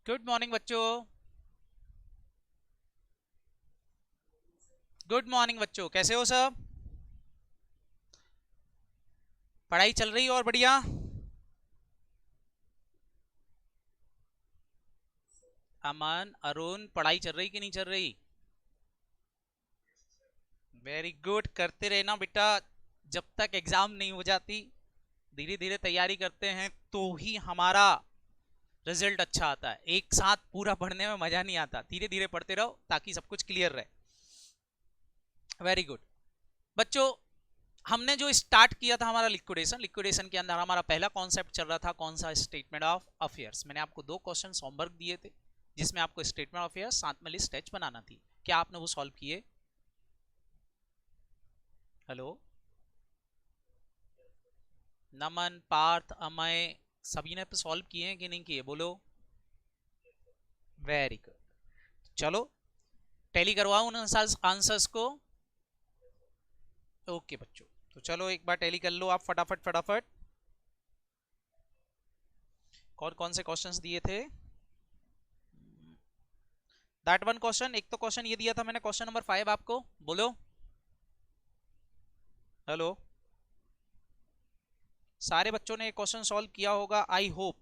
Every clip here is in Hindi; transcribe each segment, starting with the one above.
गुड मॉर्निंग बच्चों। गुड मॉर्निंग बच्चों, कैसे हो सब? पढ़ाई चल रही है और बढ़िया? अमन, अरुण, पढ़ाई चल रही कि नहीं चल रही? वेरी गुड, करते रहना बेटा। जब तक एग्जाम नहीं हो जाती, धीरे धीरे तैयारी करते हैं तो ही हमारा रिजल्ट अच्छा आता है। एक साथ पूरा पढ़ने में मजा नहीं आता, धीरे धीरे पढ़ते रहो ताकि सब कुछ क्लियर रहे। वेरी गुड बच्चों, हमने जो स्टार्ट किया था हमारा लिक्विडेशन, लिक्विडेशन के अंदर हमारा पहला कॉन्सेप्ट चल रहा था कौन सा? Statement of affairs. मैंने आपको दो क्वेश्चन होमवर्क दिए थे जिसमें आपको स्टेटमेंट ऑफ अफेयर्स साथ में लिस्ट एच बनाना थी। क्या आपने वो सॉल्व किए? हेलो नमन, पार्थ, अमय, सभी ने सॉल्व किए हैं कि नहीं किए? बोलो। वेरी गुड, चलो टैली करवाओ उन आंसर्स को। ओके बच्चों, तो चलो एक बार टैली कर लो आप फटाफट फटाफट। कौन कौन से क्वेश्चंस दिए थे? दैट वन क्वेश्चन, एक तो क्वेश्चन ये दिया था मैंने, क्वेश्चन नंबर 5 आपको। बोलो। हेलो, सारे बच्चों ने क्वेश्चन सॉल्व किया होगा आई होप।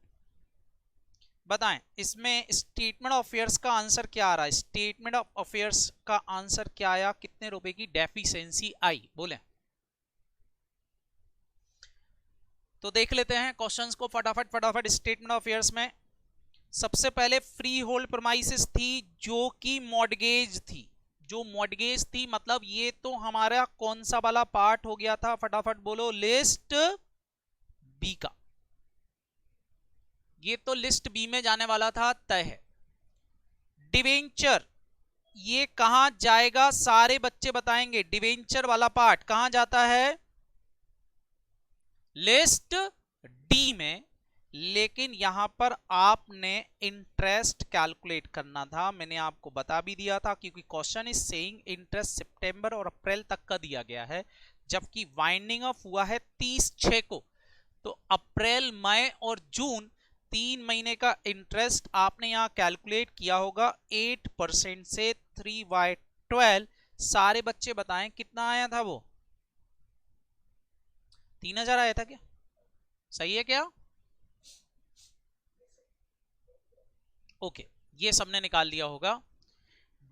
बताएं इसमें स्टेटमेंट ऑफ अफेयर्स का आंसर क्या आ रहा है? स्टेटमेंट ऑफ अफेयर्स का आंसर क्या आया? कितने रुपए की डेफिशिएंसी आई? बोले। तो देख लेते हैं क्वेश्चंस को फटाफट फटाफट। स्टेटमेंट ऑफ अफेयर्स में सबसे पहले फ्री होल्ड प्रमाइसेस थी जो कि मॉर्गेज थी। जो मॉर्गेज थी मतलब ये तो हमारा कौन सा वाला पार्ट हो गया था? फटाफट बोलो। लिस्ट बी का। ये तो लिस्ट बी में जाने वाला था, तय है। डिवेंचर, ये कहां जाएगा? सारे बच्चे बताएंगे डिवेंचर वाला पार्ट कहां जाता है? लिस्ट डी में। लेकिन यहां पर आपने इंटरेस्ट कैलकुलेट करना था, मैंने आपको बता भी दिया था, क्योंकि क्वेश्चन इज सेइंग इंटरेस्ट सितंबर और अप्रैल तक का दिया गया है, जबकि वाइंडिंग ऑफ हुआ है 30/6 को। तो अप्रैल, मई और जून 3 महीने का इंटरेस्ट आपने यहां कैलकुलेट किया होगा 8% से 3/12। सारे बच्चे बताएं कितना आया था? वो 3000 आया था क्या? सही है क्या? ओके, ये सबने निकाल लिया होगा।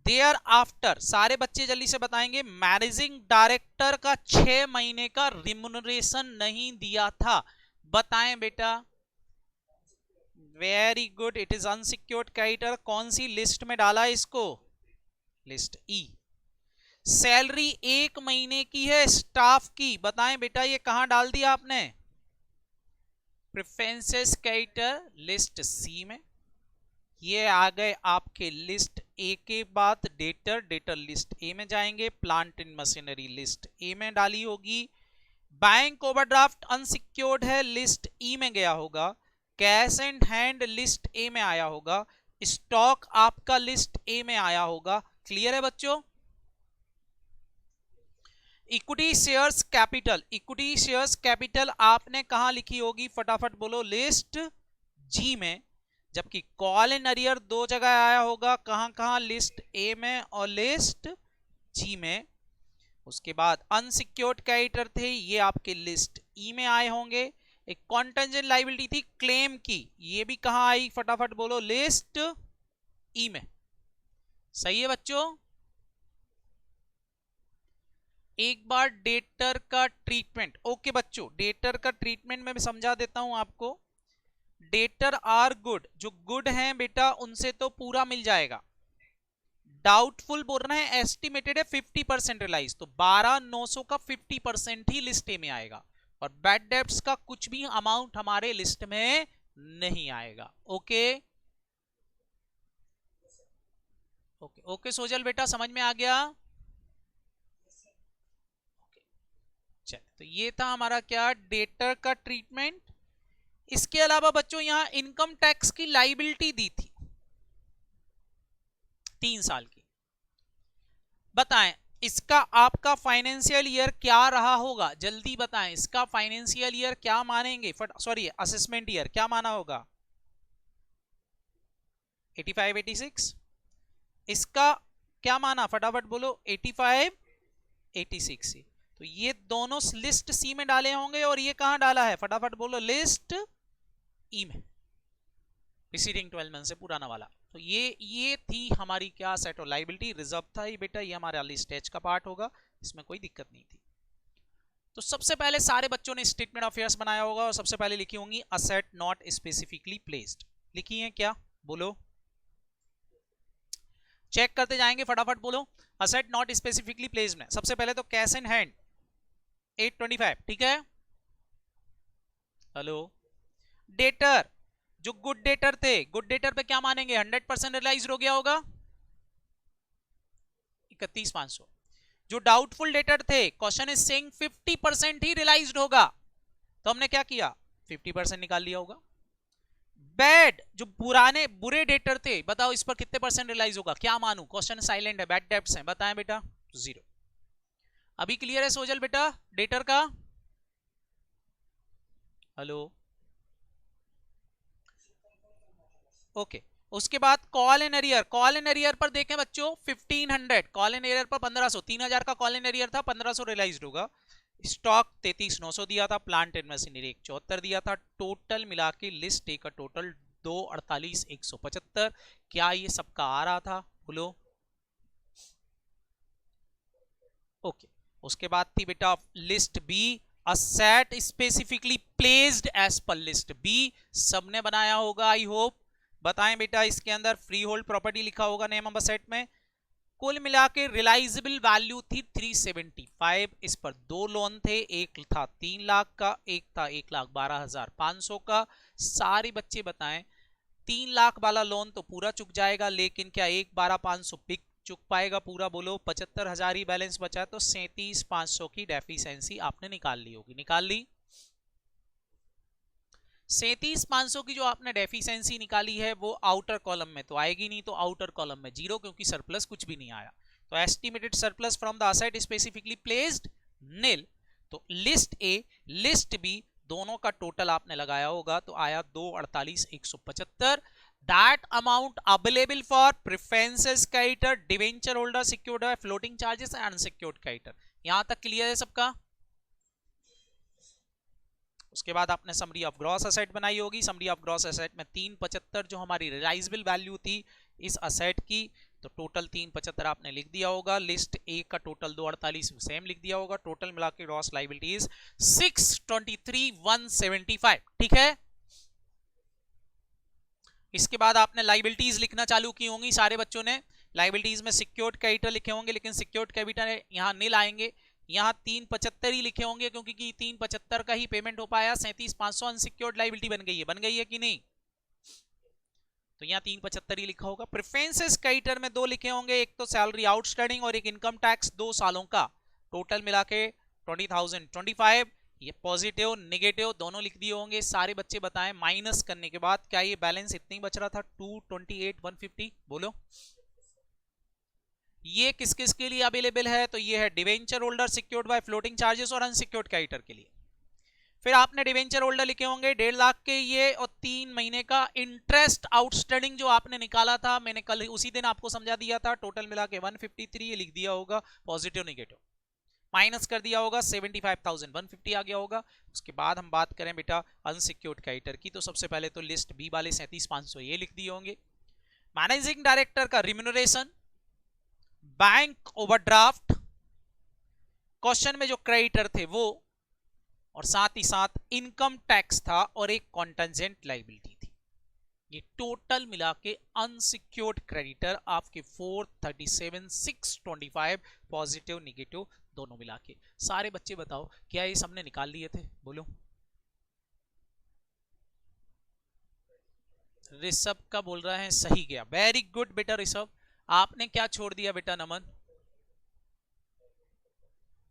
देयर आफ्टर, सारे बच्चे जल्दी से बताएंगे, मैनेजिंग डायरेक्टर का 6 महीने का रिम्यूनरेशन नहीं दिया था। बताएं बेटा। Very good, it is unsecured creditor. कौन सी लिस्ट में डाला है इसको? लिस्ट ई। सैलरी 1 महीने की है स्टाफ की। बताएं बेटा ये कहां डाल दिया आपने? प्रेफरेंसेस क्रेडिटर लिस्ट सी में। ये आ गए आपके लिस्ट ए के बाद डेटर, डेटर लिस्ट ए में जाएंगे। Plant and machinery list A में डाली होगी। बैंक ओवरड्राफ्ट अनसिक्योर्ड है, लिस्ट ई में गया होगा। Cash and hand list A में आया होगा। स्टॉक आपका लिस्ट ए में आया होगा। क्लियर है बच्चों? Equity shares capital, equity shares capital आपने कहां लिखी होगी? फटाफट बोलो। लिस्ट जी में। जबकि कॉल एंड अरियर दो जगह आया होगा, कहां कहां? लिस्ट ए में और लिस्ट जी में। उसके बाद अनसिक्योर्ड क्रेडिटर थे, ये आपके लिस्ट ई में आए होंगे। एक कॉन्टेंजेंट लायबिलिटी थी क्लेम की, ये भी कहां आई? फटाफट बोलो। लिस्ट ई में। सही है बच्चों? एक बार डेटर का ट्रीटमेंट। ओके बच्चों, डेटर का ट्रीटमेंट मैं समझा देता हूं आपको। डेटर आर गुड, जो गुड हैं बेटा उनसे तो पूरा मिल जाएगा। डाउटफुल बोल रहे हैं, एस्टिमेटेड है 50% रिलाइज, तो 12,900 का 50% ही लिस्ट ए में आएगा। और बैड डेब्ट्स का कुछ भी अमाउंट हमारे लिस्ट में नहीं आएगा। ओके ओके ओके सोजल बेटा, समझ में आ गया? ओके, चल तो ये था हमारा क्या? डेटर का ट्रीटमेंट। इसके अलावा बच्चों यहां इनकम टैक्स की लाइबिलिटी दी थी 3 साल की। बताएं इसका आपका फाइनेंशियल ईयर क्या रहा होगा? जल्दी बताएं, इसका फाइनेंशियल ईयर क्या मानेंगे? सॉरी, असेसमेंट ईयर क्या माना होगा? 85 86, इसका क्या माना फटाफट बोलो, 85 86 से। तो ये दोनों लिस्ट सी में डाले होंगे और ये कहां डाला है फटाफट बोलो, लिस्ट ई में, प्रीसीडिंग 12 मंथ से पुराना वाला। तो ये थी हमारी क्या, सेट ऑफ लायबिलिटी, रिजर्व था ये बेटा, ये हमारा लिस्ट एच का पार्ट होगा, इसमें कोई दिक्कत नहीं थी। तो सबसे पहले सारे बच्चों ने स्टेटमेंट ऑफ अफेयर्स बनाया होगा और सबसे पहले लिखी होंगी असेट नॉट स्पेसिफिकली प्लेस्ड, लिखी है क्या बोलो, चेक करते जाएंगे फटाफट बोलो। असेट नॉट स्पेसिफिकली प्लेस्ड में सबसे पहले तो कैश इन हैंड 825, ठीक है। हेलो, डेटर, जो गुड डेटर थे, गुड डेटर पे क्या मानेंगे, 100% रियलाइज हो गया होगा 31,500। जो डाउटफुल डेटर थे, क्वेश्चन इज सेइंग 50% ही रियलाइज्ड होगा, तो हमने क्या किया 50% निकाल लिया होगा। बैड, जो पुराने बुरे डेटर थे, बताओ इस पर कितने परसेंट रियलाइज होगा, क्या मानू, क्वेश्चन साइलेंट है, बैड डेट्स हैं, बताएं बेटा 0। अभी क्लियर है सोजल बेटा डेटर का, हेलो ओके। उसके बाद call in arrear, call in arrear पर देखें बच्चों 1500, कॉल इन एरियर पर 1500, 3000 का कॉल इन एरियर था, 1500 रियलाइज्ड होगा। स्टॉक 33,900 दिया था, प्लांट एंड मशीनरी 174 दिया था, टोटल मिला के लिस्ट ए का टोटल 248,175। क्या ये सबका आ रहा था बोलो, ओके। उसके बाद थी बेटा list B, asset specifically placed as per list B, सबने बनाया होगा आई होप, बताएं बेटा इसके अंदर फ्री होल्ड प्रॉपर्टी लिखा होगा नेम ऑफ असेट में। कुल मिला के रियलाइजेबल वैल्यू थी 375, इस पर दो लोन थे, एक था 3 लाख का, एक था 1,12,500 का। सारे बच्चे बताएं 3 लाख वाला लोन तो पूरा चुक जाएगा, लेकिन क्या 1,12,500 पिक चुक पाएगा पूरा बोलो, 75,000 ही बैलेंस बचा, तो 37,500 की डेफिशिएंसी आपने निकाल ली होगी, निकाल ली। 37,500 की जो आपने डेफिशिएंसी निकाली है वो आउटर कॉलम में तो आएगी नहीं, तो आउटर कॉलम में 0, क्योंकि सरप्लस कुछ भी नहीं आया। तो estimated surplus from the asset specifically placed nil. तो लिस्ट ए लिस्ट बी दोनों का टोटल आपने लगाया होगा तो आया 248,175। That amount available for preferences creditor, debenture holder, secured by floating charges and unsecured creditor. यहां तक क्लियर है सबका। उसके बाद आपने समरी ऑफ ग्रॉस एसेट बनाई होगी, समरी ऑफ ग्रॉस एसेट में 375 जो हमारी रियलाइजेबल वैल्यू थी इस असेट की, तो टोटल 375 आपने लिख दिया होगा। लिस्ट ए का टोटल 248 सेम लिख दिया होगा। टोटल मिला के ग्रॉस लायबिलिटीज 623,175, ठीक है। इसके बाद आपने लायबिलिटीज लिखना चालू की होंगी सारे बच्चों ने। लायबिलिटीज में सिक्योर्ड क्रेडिटर लिखे होंगे, लेकिन सिक्योर्ड क्रेडिटर यहां नील आएंगे, यहाँ 375 ही लिखे होंगे, क्योंकि 375 का ही पेमेंट हो पाया। 37,500 अनसिक्योर्ड लायबिलिटी बन गई है कि नहीं, तो यहाँ 375 ही लिखा होगा। प्रेफरेंसेस क्रेडिटर में दो लिखे होंगे, एक तो सैलरी आउटस्टैंडिंग और एक इनकम टैक्स 2 सालों का, टोटल मिला के 20,025। ये पॉजिटिव नेगेटिव दोनों लिख दिए होंगे। सारे बच्चे बताएं माइनस करने के बाद क्या ये बैलेंस इतना ही बच रहा था 228,150, बोलो। ये किस किस के लिए अवेलेबल है, तो ये है debenture holder, secured by floating charges और अनसिक्योर्ड क्रेडिटर के लिए। फिर आपने डिवेंचर होल्डर लिखे होंगे 1.5 लाख के ये, और 3 महीने का इंटरेस्ट आउटस्टैंडिंग जो आपने निकाला था, मैंने कल उसी दिन आपको समझा दिया था, टोटल मिला के 153 ये लिख दिया होगा, पॉजिटिव नेगेटिव माइनस कर दिया होगा, 75,150 आ गया होगा। उसके बाद हम बात करें बेटा अनसिक्योर्ड क्रेडिटर की, तो सबसे पहले तो लिस्ट बी वाले 37,500 ये लिख दिए होंगे। मैनेजिंग डायरेक्टर का रिम्यूनरेशन, बैंक ओवरड्राफ्ट, क्वेश्चन में जो क्रेडिटर थे वो, और साथ ही साथ इनकम टैक्स था और एक कॉन्टेंजेंट लायबिलिटी थी। ये टोटल मिला के अनसिक्योर्ड क्रेडिटर आपके 437,625 पॉजिटिव नेगेटिव दोनों मिला के। सारे बच्चे बताओ क्या ये सबने निकाल लिए थे, बोलो। ऋषभ का बोल रहा है सही गया, वेरी गुड बेटा ऋषभ। आपने क्या छोड़ दिया बेटा नमन,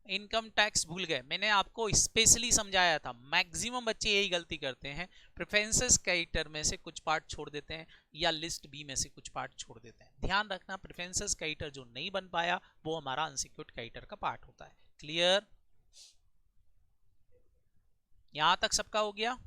इनकम टैक्स भूल गए। मैंने आपको स्पेशली समझाया था, मैक्सिमम बच्चे यही गलती करते हैं, प्रेफरेंसेस क्रेडिटर में से कुछ पार्ट छोड़ देते हैं या लिस्ट बी में से कुछ पार्ट छोड़ देते हैं। ध्यान रखना प्रेफरेंसेस क्रेडिटर जो नहीं बन पाया वो हमारा अनसिक्योर्ड क्रेडिटर का पार्ट होता है। क्लियर, यहां तक सबका हो गया।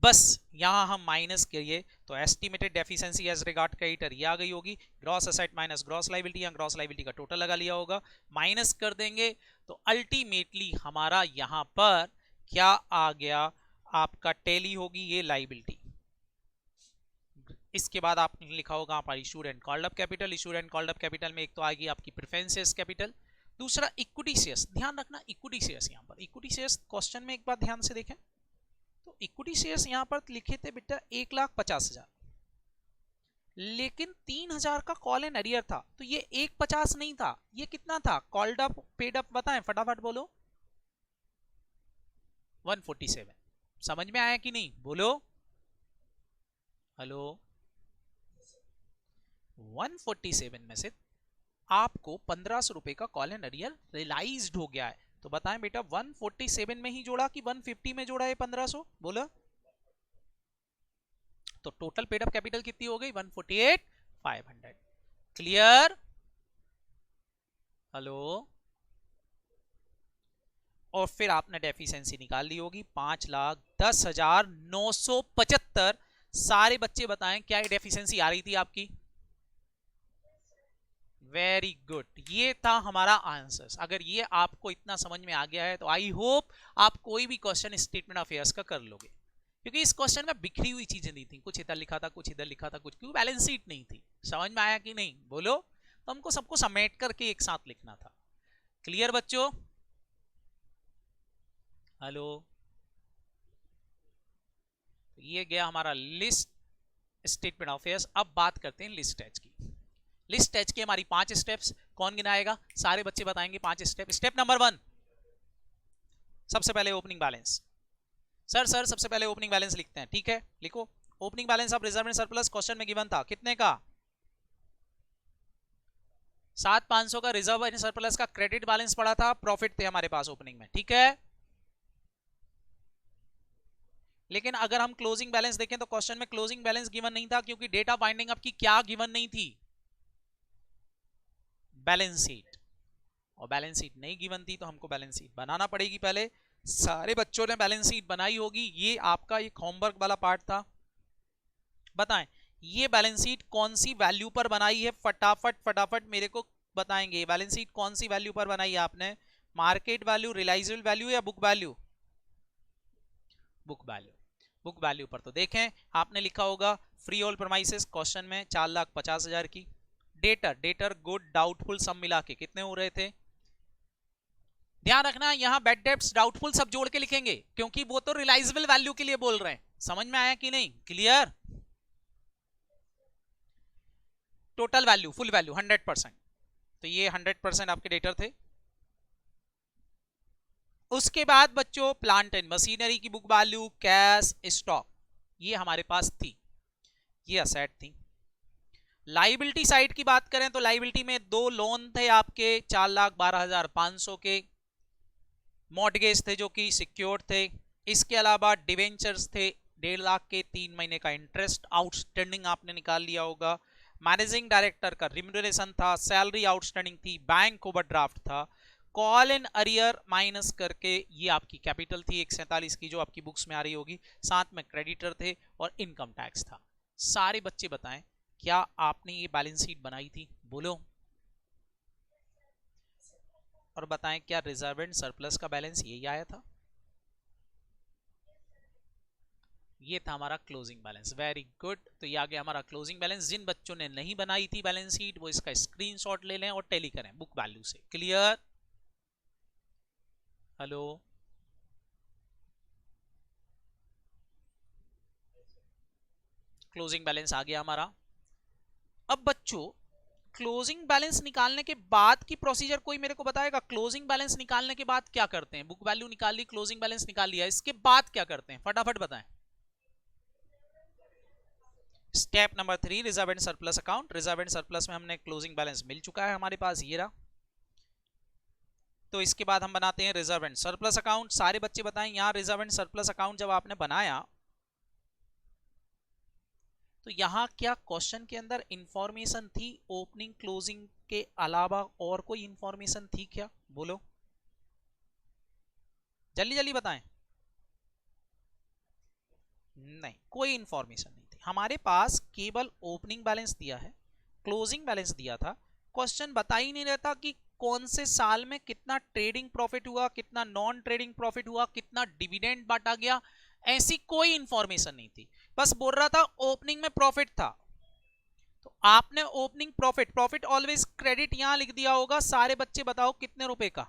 बस यहां हम माइनस करिए तो estimated deficiency as regard creditor ये आ गई होगी, gross asset minus gross liability, या ग्रॉस लायबिलिटी का टोटल लगा लिया होगा, माइनस कर देंगे तो अल्टीमेटली हमारा यहां पर क्या आ गया, आपका टैली होगी ये लायबिलिटी। इसके बाद आपने लिखा होगा आप issued and called up capital. Issued and called up capital में एक तो आएगी आपकी प्रेफरेंस शेयर्स कैपिटल, दूसरा इक्विटी शेयर्स। ध्यान रखना इक्विटी शेयर्स, यहां पर इक्विटी शेयर्स क्वेश्चन में एक बार ध्यान से देखें तो इक्विटी शेयर्स यहां पर लिखे थे बेटा 1,50,000, लेकिन 3,000 का कॉल एंड अरियर था, तो ये 1,50 नहीं था, ये कितना था, कॉल्ड अप पेड अप बताएं फटाफट बोलो। 147। समझ में आया कि नहीं, बोलो हेलो। 147 में से आपको 1,500 रुपए का कॉल एंड अरियर रियलाइज्ड हो गया है, तो बताएं बेटा 147 में ही जोड़ा कि 150 में जोड़ा है 1,500, बोलो। तो टोटल पेड अप कैपिटल कितनी हो गई, 148,500। Clear, hello. और फिर आपने डेफिशिएंसी निकाल ली होगी 5,10,975। सारे बच्चे बताएं क्या डेफिशिएंसी आ रही थी आपकी, वेरी गुड, ये था हमारा आंसर। अगर ये आपको इतना समझ में आ गया है तो आई होप आप कोई भी क्वेश्चन स्टेटमेंट ऑफ अफेयर्स का कर लोगे, क्योंकि इस क्वेश्चन में बिखरी हुई चीजें नहीं थी, कुछ इधर लिखा था कुछ इधर लिखा था कुछ, क्योंकि बैलेंस शीट नहीं थी। समझ में आया कि नहीं, बोलो। तो हमको सबको समेट करके एक साथ लिखना था। क्लियर बच्चों, हेलो। तो ये गया हमारा लिस्ट स्टेटमेंट ऑफ अफेयर्स। अब बात करते हैं लिस्ट एच की। लिस्ट एच की हमारी 5 स्टेप्स, कौन गिनाएगा, सारे बच्चे बताएंगे 5 स्टेप। स्टेप नंबर 1, सबसे पहले ओपनिंग बैलेंस। सर सबसे पहले ओपनिंग बैलेंस लिखते हैं, ठीक है लिखो। Opening balance of reserve and surplus question में गिवन था कितने का, 7,500 का रिजर्व एंड सरप्लस का क्रेडिट बैलेंस पड़ा था, प्रॉफिट थे हमारे पास ओपनिंग में, ठीक है। लेकिन अगर हम क्लोजिंग बैलेंस देखें तो क्वेश्चन में क्लोजिंग बैलेंस गिवन नहीं था, क्योंकि डेटा बाइंडिंग आपकी क्या गिवन नहीं थी, बैलेंस शीट। और बैलेंस शीट नहीं गिवन थी तो हमको बैलेंस शीट बनाना पड़ेगी पहले। सारे बच्चों ने बैलेंस शीट बनाई होगी, ये आपका एक होमवर्क वाला पार्ट था। बताएं ये बैलेंस शीट कौन सी वैल्यू पर बनाई है, फटाफट मेरे को बताएंगे। बैलेंस शीट कौन सी वैल्यू पर बनाई है आपने, मार्केट वैल्यू, रियलाइजेबल वैल्यू या book value, book value. Book value पर तो देखें आपने लिखा होगा फ्री ऑल प्रमाइसेस क्वेश्चन में 4,50,000 की। डेटर गुड डाउटफुल सब मिला के कितने हो रहे थे, ध्यान रखना यहां बैड डेब्ट्स डाउटफुल सब जोड़ के लिखेंगे, क्योंकि वो तो रियलाइजेबल वैल्यू के लिए बोल रहे हैं। समझ में आया कि नहीं, clear. Total value full value 100%, तो ये 100% आपके डेटर थे। उसके बाद बच्चों प्लांट एंड मशीनरी की बुक वैल्यू, कैश, स्टॉक, ये हमारे पास थी, ये असेट थी। लाइबिलिटी साइड की बात करें तो लाइबिलिटी में 2 लोन थे आपके 4,12,500 के, मॉर्टगेज थे जो कि सिक्योर्ड थे। इसके अलावा डिवेंचर्स थे 1.5 लाख के, 3 महीने का इंटरेस्ट आउटस्टैंडिंग आपने निकाल लिया होगा। मैनेजिंग डायरेक्टर का रिम्यूनरेशन था, सैलरी आउटस्टैंडिंग थी, बैंक ओवरड्राफ्ट था, कॉल एंड अरियर माइनस करके ये आपकी कैपिटल थी 147 की जो आपकी बुक्स में आ रही होगी, साथ में क्रेडिटर थे और इनकम टैक्स था। सारे बच्चे बताएं क्या आपने ये बैलेंस शीट बनाई थी, बोलो। और बताएं क्या रिजर्व एंड सरप्लस का बैलेंस यही आया था, ये था हमारा क्लोजिंग बैलेंस। वेरी गुड, तो ये आ गया हमारा क्लोजिंग बैलेंस। जिन बच्चों ने नहीं बनाई थी बैलेंस शीट वो इसका स्क्रीनशॉट ले लें और टैली करें बुक वैल्यू से। Clear, hello. क्लोजिंग बैलेंस आ गया हमारा। अब बच्चों क्लोजिंग बैलेंस निकालने के बाद की प्रोसीजर कोई मेरे को बताएगा, क्लोजिंग बैलेंस निकालने के बाद क्या करते हैं, बुक वैल्यू निकाल ली, क्लोजिंग बैलेंस निकाल लिया, इसके बाद क्या करते हैं, फटाफट बताएं। Step number 3 reserve and surplus account. Reserve and surplus में हमने क्लोजिंग बैलेंस मिल चुका है हमारे पास, ये रहा। तो इसके बाद हम बनाते हैं रिजर्व एंड सरप्लस अकाउंट। सारे बच्चे बताएं यहां रिजर्व एंड सरप्लस अकाउंट जब आपने बनाया तो यहां क्या क्वेश्चन के अंदर इंफॉर्मेशन थी ओपनिंग क्लोजिंग के अलावा, और कोई इंफॉर्मेशन थी क्या, बोलो जल्दी जल्दी बताएं। नहीं, कोई इंफॉर्मेशन नहीं थी हमारे पास, केवल ओपनिंग बैलेंस दिया है, क्लोजिंग बैलेंस दिया था। क्वेश्चन बता ही नहीं रहता कि कौन से साल में कितना ट्रेडिंग प्रॉफिट हुआ, कितना नॉन ट्रेडिंग प्रॉफिट हुआ, कितना डिविडेंड बांटा गया, ऐसी कोई इंफॉर्मेशन नहीं थी। बस बोल रहा था ओपनिंग में प्रॉफिट था, तो आपने opening profit, profit always credit यहां लिख दिया होगा। सारे बच्चे बताओ कितने रुपए का।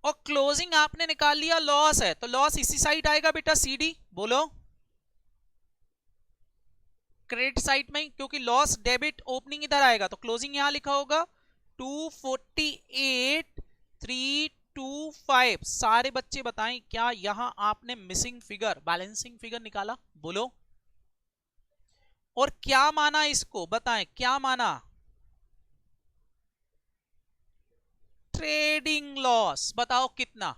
और क्लोजिंग आपने निकाल लिया लॉस है, तो लॉस इसी साइड आएगा बेटा, सीडी बोलो, क्रेडिट साइड में, क्योंकि लॉस डेबिट ओपनिंग इधर आएगा, तो क्लोजिंग यहां लिखा होगा 248,325। सारे बच्चे बताएं क्या यहां आपने मिसिंग फिगर, बैलेंसिंग फिगर निकाला, बोलो। और क्या माना इसको, बताएं क्या माना, ट्रेडिंग लॉस। बताओ कितना,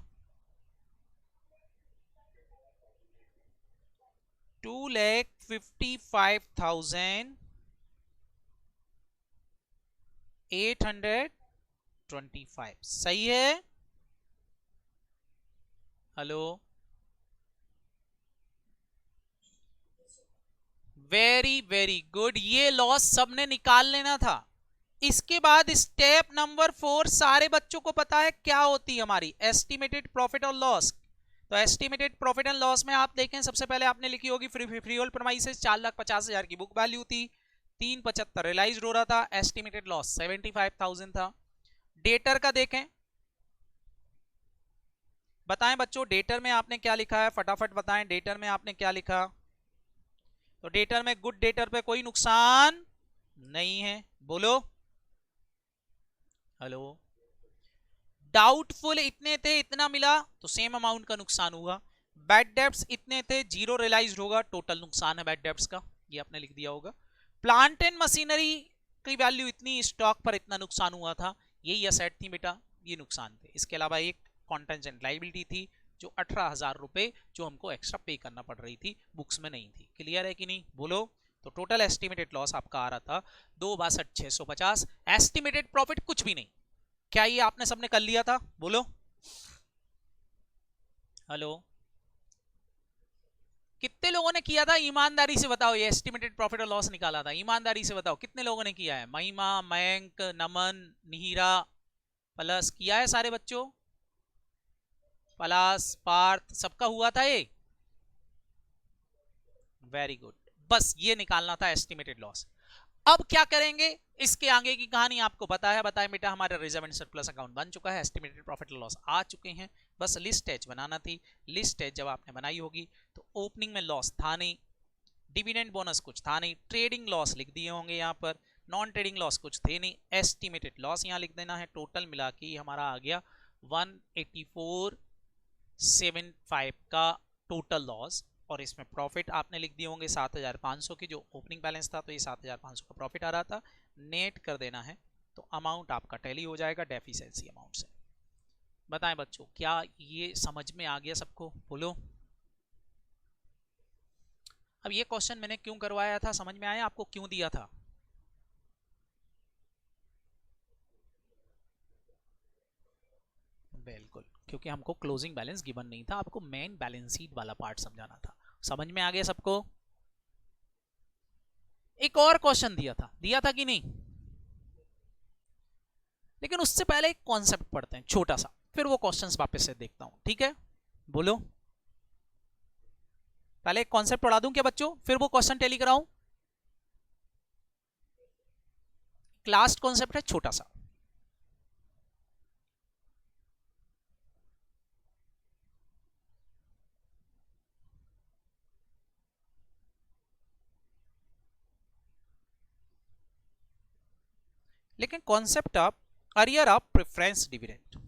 2,55,825 सही है। हेलो, वेरी वेरी गुड, ये लॉस सबने निकाल लेना था। इसके बाद स्टेप नंबर 4, सारे बच्चों को पता है क्या होती है हमारी एस्टिमेटेड प्रॉफिट और लॉस। तो एस्टिमेटेड प्रॉफिट एंड लॉस में आप देखें, सबसे पहले आपने लिखी होगी फ्री होल्ड प्रमाइसेस, 4,50,000 की बुक वैल्यू थी, 375 रियलाइज हो रहा था, एस्टिमेटेड लॉस 75,000 था। डेटर का देखें, बताएं बच्चों डेटर में आपने क्या लिखा है, फटाफट बताएं डेटर में आपने क्या लिखा। तो डेटर में गुड डेटर पे कोई नुकसान नहीं है, बोलो। हेलो, डाउटफुल इतने थे, इतना मिला तो सेम अमाउंट का नुकसान हुआ। बैड डेब्ट्स इतने थे, जीरो रियलाइज्ड होगा, टोटल नुकसान है बैड डेब्ट्स का, ये आपने लिख दिया होगा। प्लांट एंड मशीनरी की वैल्यू इतनी, स्टॉक पर इतना नुकसान हुआ था, यही असेट थी बेटा, ये नुकसान थे। इसके अलावा एक कॉन्टेंजेंट लाइबिलिटी थी जो 18,000 रुपए जो हमको एक्स्ट्रा पे करना पड़ रही थी, बुक्स में नहीं थी। क्लियर है कि नहीं, बोलो। तो टोटल एस्टिमेटेड लॉस आपका आ रहा था 2,62,650, एस्टिमेटेड प्रॉफिट कुछ भी नहीं। क्या ये आपने सबने कर लिया था, बोलो। हेलो, कितने लोगों ने किया था, ईमानदारी से बताओ, ये एस्टिमेटेड प्रॉफिट और लॉस निकाला था, ईमानदारी से बताओ कितने लोगों ने किया है। महिमा, मयंक, नमन, निहिरा, प्लस किया है सारे बच्चों, पलास, पार्थ, सबका हुआ था ये, वेरी गुड। बस ये निकालना था एस्टिमेटेड लॉस। अब क्या करेंगे, इसके आगे की कहानी आपको पता है, बताएं बेटा, हमारा रिजर्व एंड सरप्लस अकाउंट बन चुका है, एस्टिमेटेड प्रॉफिट लॉस आ चुके हैं, बस लिस्ट एच बनाना थी। लिस्ट एच जब आपने बनाई होगी तो ओपनिंग में लॉस था नहीं, डिविडेंड बोनस कुछ था नहीं, ट्रेडिंग लॉस लिख दिए होंगे यहाँ पर, नॉन ट्रेडिंग लॉस कुछ थे नहीं, एस्टिमेटेड लॉस यहाँ लिख देना है। टोटल मिला के हमारा आ गया 184,75 का टोटल लॉस, और इसमें प्रॉफिट आपने लिख दिए होंगे 7,500 की, जो ओपनिंग बैलेंस था, तो ये 7,500 का प्रॉफिट आ रहा था। नेट कर देना है तो अमाउंट आपका टैली हो जाएगा डेफिशिएंसी अमाउंट से। बताएं बच्चों, क्या ये समझ में आ गया सबको, बोलो। अब ये क्वेश्चन मैंने क्यों करवाया था, समझ में आया आपको क्यों दिया था। बिल्कुल, क्योंकि हमको क्लोजिंग बैलेंस गिवन नहीं था, आपको मेन बैलेंस शीट वाला पार्ट समझाना था। समझ में आ गया सबको। एक और क्वेश्चन दिया था कि नहीं, लेकिन उससे पहले एक कॉन्सेप्ट पढ़ते हैं छोटा सा, फिर वो क्वेश्चंस वापस से देखता हूं, ठीक है, बोलो। पहले एक कॉन्सेप्ट पढ़ा दूं क्या बच्चों, फिर वो क्वेश्चन टैली कराऊं। लास्ट कॉन्सेप्ट है छोटा सा, लेकिन concept of arrear of preference dividend,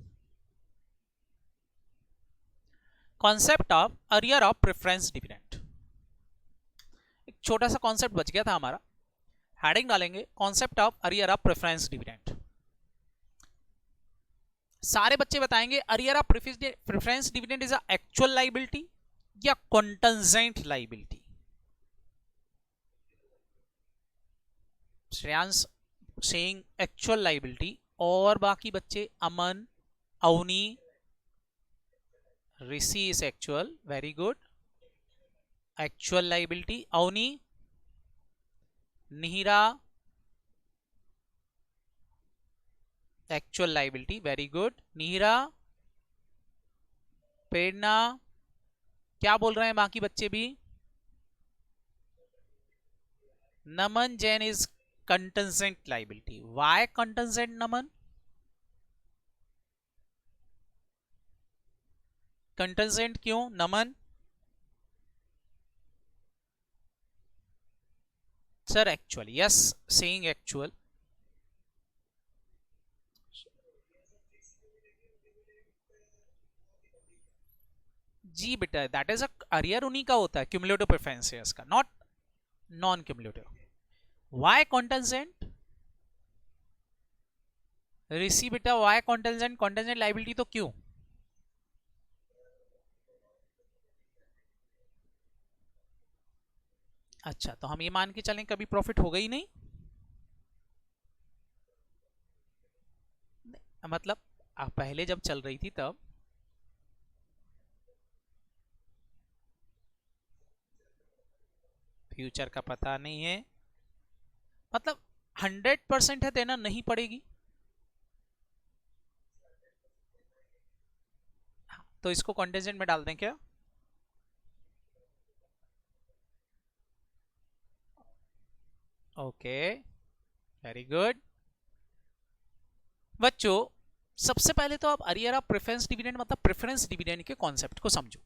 concept of arrear of preference dividend, एक छोटा सा कॉन्सेप्ट बच गया था हमारा, हेडिंग डालेंगे concept of arrear of preference dividend. सारे बच्चे बताएंगे arrear of preference dividend is a actual liability या contingent liability. Shreyansh saying actual liability, और बाकी बच्चे Aman, Avni, Rishi is actual, very good. Actual liability. Avni, Nihira, actual liability, very good. Nihira, Prerna, क्या बोल रहे हैं बाकी बच्चे भी? Naman Jain is contingent liability. Why contingent Naman? Contingent क्यों Naman? Sir actual, yes, saying actual. जी बेटा, दैट इज अरियर उन्हीं का होता है क्यूमुलेटिव प्रेफरेंसेस का, not non cumulative. Why contingent? Rishi बेटा, वाई कॉन्टेंजेंट? कॉन्टेंजेंट लाइबिलिटी तो क्यों? अच्छा, तो हम ये मान के चलें कभी प्रॉफिट होगा ही नहीं? मतलब पहले जब चल रही थी तब फ्यूचर का पता नहीं है, मतलब 100% है, देना नहीं पड़ेगी. तो इसको कॉन्टेंजेंट में डाल दें क्या? Okay, very good. बच्चों, सबसे पहले तो आप अरियर ऑफ प्रेफरेंस डिविडेंड मतलब प्रेफरेंस डिविडेंड के कॉन्सेप्ट को समझो.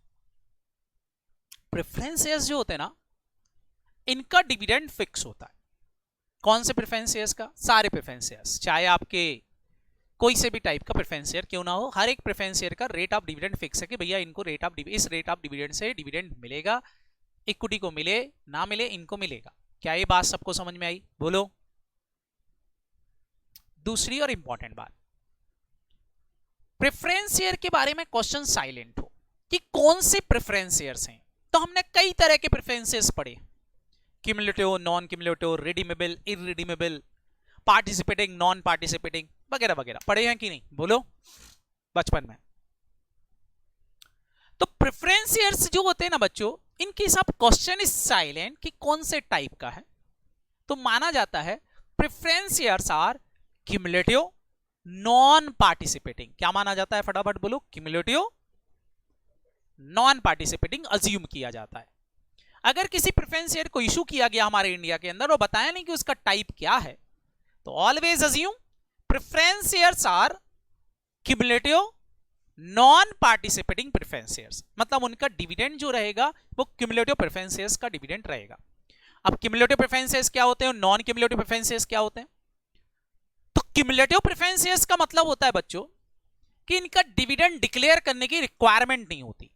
प्रेफरेंस शेयर्स जो होते हैं ना, इनका डिविडेंड फिक्स होता है. कौन से प्रेफरेंस शेयर्स का? सारे प्रेफरेंस शेयर्स, चाहे आपके कोई से भी टाइप का प्रेफरेंस शेयर क्यों ना हो, हर एक प्रेफरेंस शेयर का रेट ऑफ डिविडेंड फिक्स है कि भैया इनको इस रेट ऑफ डिविडेंड से डिविडेंड मिलेगा. इक्विटी को मिले ना मिले, इनको मिलेगा. क्या ये बात सबको समझ में आई? बोलो. दूसरी और इंपॉर्टेंट बात, प्रेफरेंस शेयर के बारे में क्वेश्चन साइलेंट हो कि कौन से प्रेफरेंस शेयर्स हैं. तो हमने कई तरह के प्रेफरेंसेस पढ़े, cumulative, non cumulative, redeemable, irredeemable, participating, non participating, वगैरह वगैरह पढ़े हैं कि नहीं? बोलो. बचपन में. तो प्रेफरेंस शेयर्स जो होते हैं ना बच्चों, इनके सब क्वेश्चन इज साइलेंट कि कौन से टाइप का है. तो माना जाता है preference shares are cumulative, non participating. क्या माना जाता है? फटाफट बोलो. क्यूमुलेटिव, नॉन पार्टिसिपेटिंग अज्यूम किया जाता है. अगर किसी प्रेफरेंस शेयर को इशू किया गया हमारे इंडिया के अंदर और बताया नहीं कि उसका टाइप क्या है, तो always assume preference shares are cumulative, non participating preference shares. मतलब उनका डिविडेंड जो रहेगा वो क्यूमुलेटिव प्रेफरेंस शेयर्स का डिविडेंड रहेगा. अब क्यूमुलेटिव प्रेफरेंस शेयर्स क्या होते हैं, नॉन क्यूमुलेटिव प्रेफरेंस शेयर्स क्या होते हैं? तो क्यूमुलेटिव प्रेफरेंस शेयर्स का मतलब होता है बच्चों कि इनका डिविडेंड डिक्लेयर करने की रिक्वायरमेंट नहीं होती.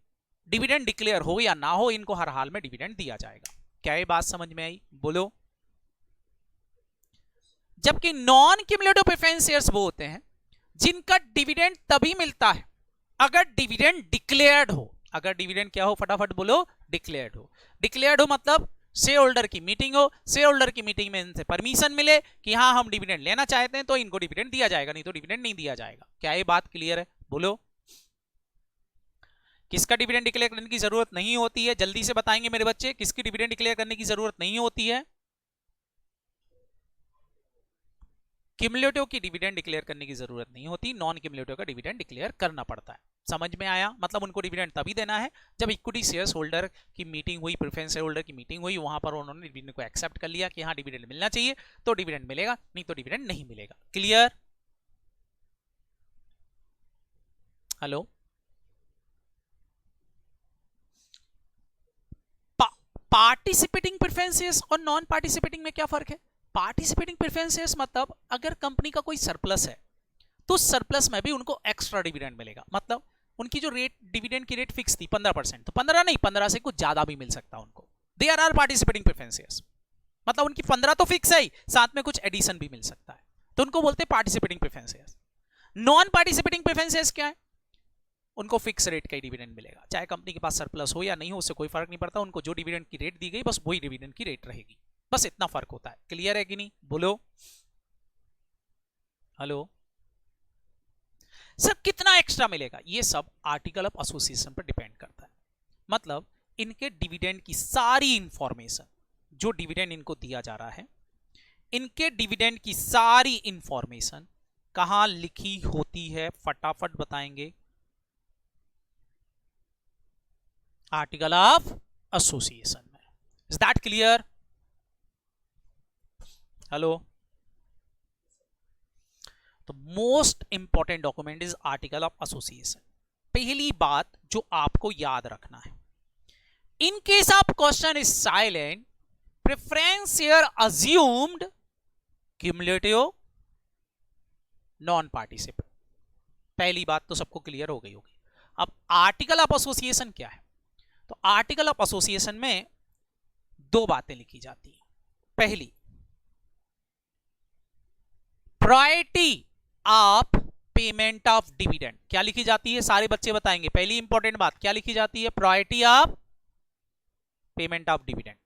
डिविडेंड डिक्लेयर हो या ना हो, इनको हर हाल में डिविडेंड दिया जाएगा. क्या ये बात समझ में आई? बोलो. जबकि नॉन क्यूमुलेटिव प्रेफरेंस शेयर्स वो होते हैं जिनका डिविडेंड तभी मिलता है अगर डिविडेंड डिक्लेयर्ड हो. अगर डिविडेंड क्या हो? फटाफट बोलो. डिक्लेयर्ड हो. डिक्लेयर्ड हो मतलब शेयर होल्डर की मीटिंग हो, शेयर होल्डर की मीटिंग में इनसे परमिशन मिले कि हाँ हम डिविडेंड लेना चाहते हैं, तो इनको डिविडेंड दिया जाएगा, नहीं तो डिविडेंड नहीं दिया जाएगा. क्या ये बात क्लियर है? बोलो. किसका डिविडेंड डिक्लेयर करने की जरूरत नहीं होती है? जल्दी से बताएंगे मेरे बच्चे, किसकी डिविडेंड डिक्लेयर करने की जरूरत नहीं होती है? क्यूमुलेटिव की डिविडेंड डिक्लेयर करने की जरूरत नहीं होती, नॉन क्यूमुलेटिव का डिविडेंड डिक्लेयर करना पड़ता है. समझ में आया? मतलब उनको डिविडेंड तभी देना है जब इक्विटी शेयर होल्डर की मीटिंग हुई, प्रेफरेंस शेयर होल्डर की मीटिंग हुई, वहां पर उन्होंने डिविडेंड को एक्सेप्ट कर लिया कि हाँ डिविडेंड मिलना चाहिए, तो डिविडेंड मिलेगा, नहीं तो डिविडेंड नहीं मिलेगा. क्लियर? हेलो. पार्टिसिपेटिंग प्रेफरेंसेस और नॉन पार्टिसिपेटिंग में क्या फर्क है? पार्टिसिपेटिंग प्रेफरेंसेस मतलब अगर कंपनी का कोई सरप्लस है तो सरप्लस में भी उनको एक्स्ट्रा डिविडेंड मिलेगा. मतलब उनकी जो रेट, डिविडेंड की रेट फिक्स थी 15%, तो 15 नहीं, 15 से कुछ ज्यादा भी मिल सकता है उनको. They are participating preferences. मतलब उनकी 15 तो फिक्स है ही, साथ में कुछ एडिशन भी मिल सकता है, तो उनको बोलते हैं participating preferences. Non participating preferences क्या है? उनको फिक्स रेट का ही डिविडेंड मिलेगा, चाहे कंपनी के पास सरप्लस हो या नहीं हो, उससे कोई फर्क नहीं पड़ता. उनको जो डिविडेंड की रेट दी गई बस वही डिविडेंड की रेट रहेगी. बस इतना फर्क होता है. क्लियर है कि नहीं? बोलो. हेलो. सर कितना एक्स्ट्रा मिलेगा, ये सब आर्टिकल ऑफ एसोसिएशन पर डिपेंड करता है। मतलब इनके डिविडेंड की सारी इंफॉर्मेशन, जो डिविडेंड इनको दिया जा रहा है, इनके डिविडेंड की सारी इंफॉर्मेशन कहां लिखी होती है, फटाफट बताएंगे। आर्टिकल ऑफ एसोसिएशन में। Is that clear? हेलो? तो most important document is article of association. पहली बात जो आपको याद रखना है, इन case of question is silent, preference share assumed, cumulative, non participate. पहली बात तो सबको क्लियर हो गई होगी। अब आर्टिकल ऑफ एसोसिएशन क्या है? तो आर्टिकल ऑफ एसोसिएशन में दो बातें लिखी जाती हैं। पहली, priority of payment of dividend. क्या लिखी जाती है? सारे बच्चे बताएंगे। पहली इंपॉर्टेंट बात क्या लिखी जाती है? Priority of payment of dividend.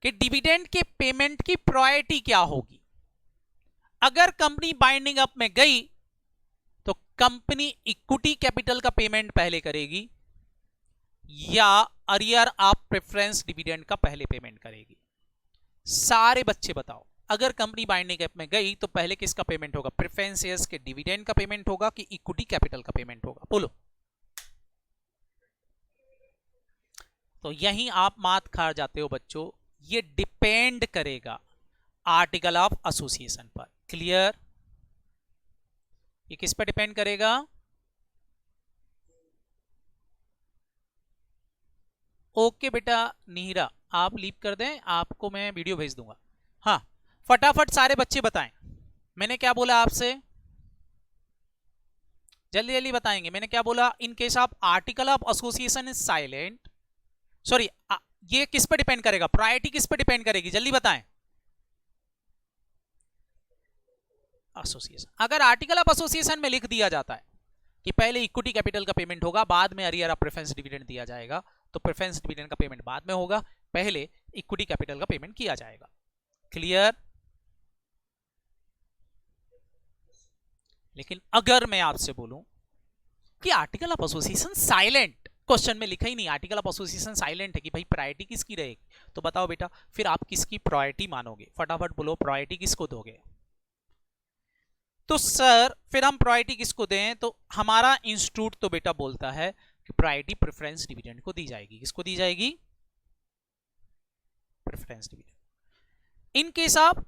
कि डिविडेंड के पेमेंट की प्रायोरिटी क्या होगी। अगर कंपनी बाइंडिंग अप में गई तो कंपनी इक्विटी कैपिटल का पेमेंट पहले करेगी या अरियर ऑफ प्रेफरेंस डिविडेंड का पहले पेमेंट करेगी? सारे बच्चे बताओ, अगर कंपनी बाइंडिंग अप में गई तो पहले किसका पेमेंट होगा? प्रेफरेंस शेयर्स के डिविडेंड का पेमेंट होगा कि इक्विटी कैपिटल का पेमेंट होगा? बोलो। तो यहीं आप मात खा जाते हो बच्चों, ये डिपेंड करेगा आर्टिकल ऑफ एसोसिएशन पर। क्लियर? ये किस पर डिपेंड करेगा? ओके बेटा नीरा, आप लीव कर दें, आपको मैं वीडियो भेज दूंगा। हाँ फटाफट सारे बच्चे बताएं, मैंने क्या बोला आपसे? जल्दी जल्दी बताएंगे। मैंने क्या बोला? इन case of article of association is silent, sorry ये किस पर डिपेंड करेगा? प्रायोरिटी किस पर डिपेंड करेगी? जल्दी बताएं। एसोसिएशन। अगर आर्टिकल ऑफ एसोसिएशन में लिख दिया जाता है कि पहले इक्विटी कैपिटल का पेमेंट होगा, बाद में अरियर ऑफ प्रेफरेंस डिविडेंड दिया जाएगा, तो प्रेफरेंस डिविडेंड का पेमेंट बाद में होगा, पहले इक्विटी कैपिटल का पेमेंट किया जाएगा। क्लियर? लेकिन अगर मैं आपसे बोलूं कि article of association silent, question में लिखा ही नहीं आर्टिकल ऑफ एसोसिएशन साइलेंट है, कि भाई प्रायोरिटी किसकी रहेगी, तो बताओ बेटा फिर आप किसकी प्रायोरिटी मानोगे? फटाफट बोलो, प्रायोरिटी किसको दोगे? तो सर फिर हम प्रायोरिटी किसको दें? तो हमारा इंस्टीट्यूट तो बेटा बोलता है कि प्रायोरिटी प्रेफरेंस डिविडेंड को दी जाएगी। किसको दी जाएगी? Preference dividend. In case of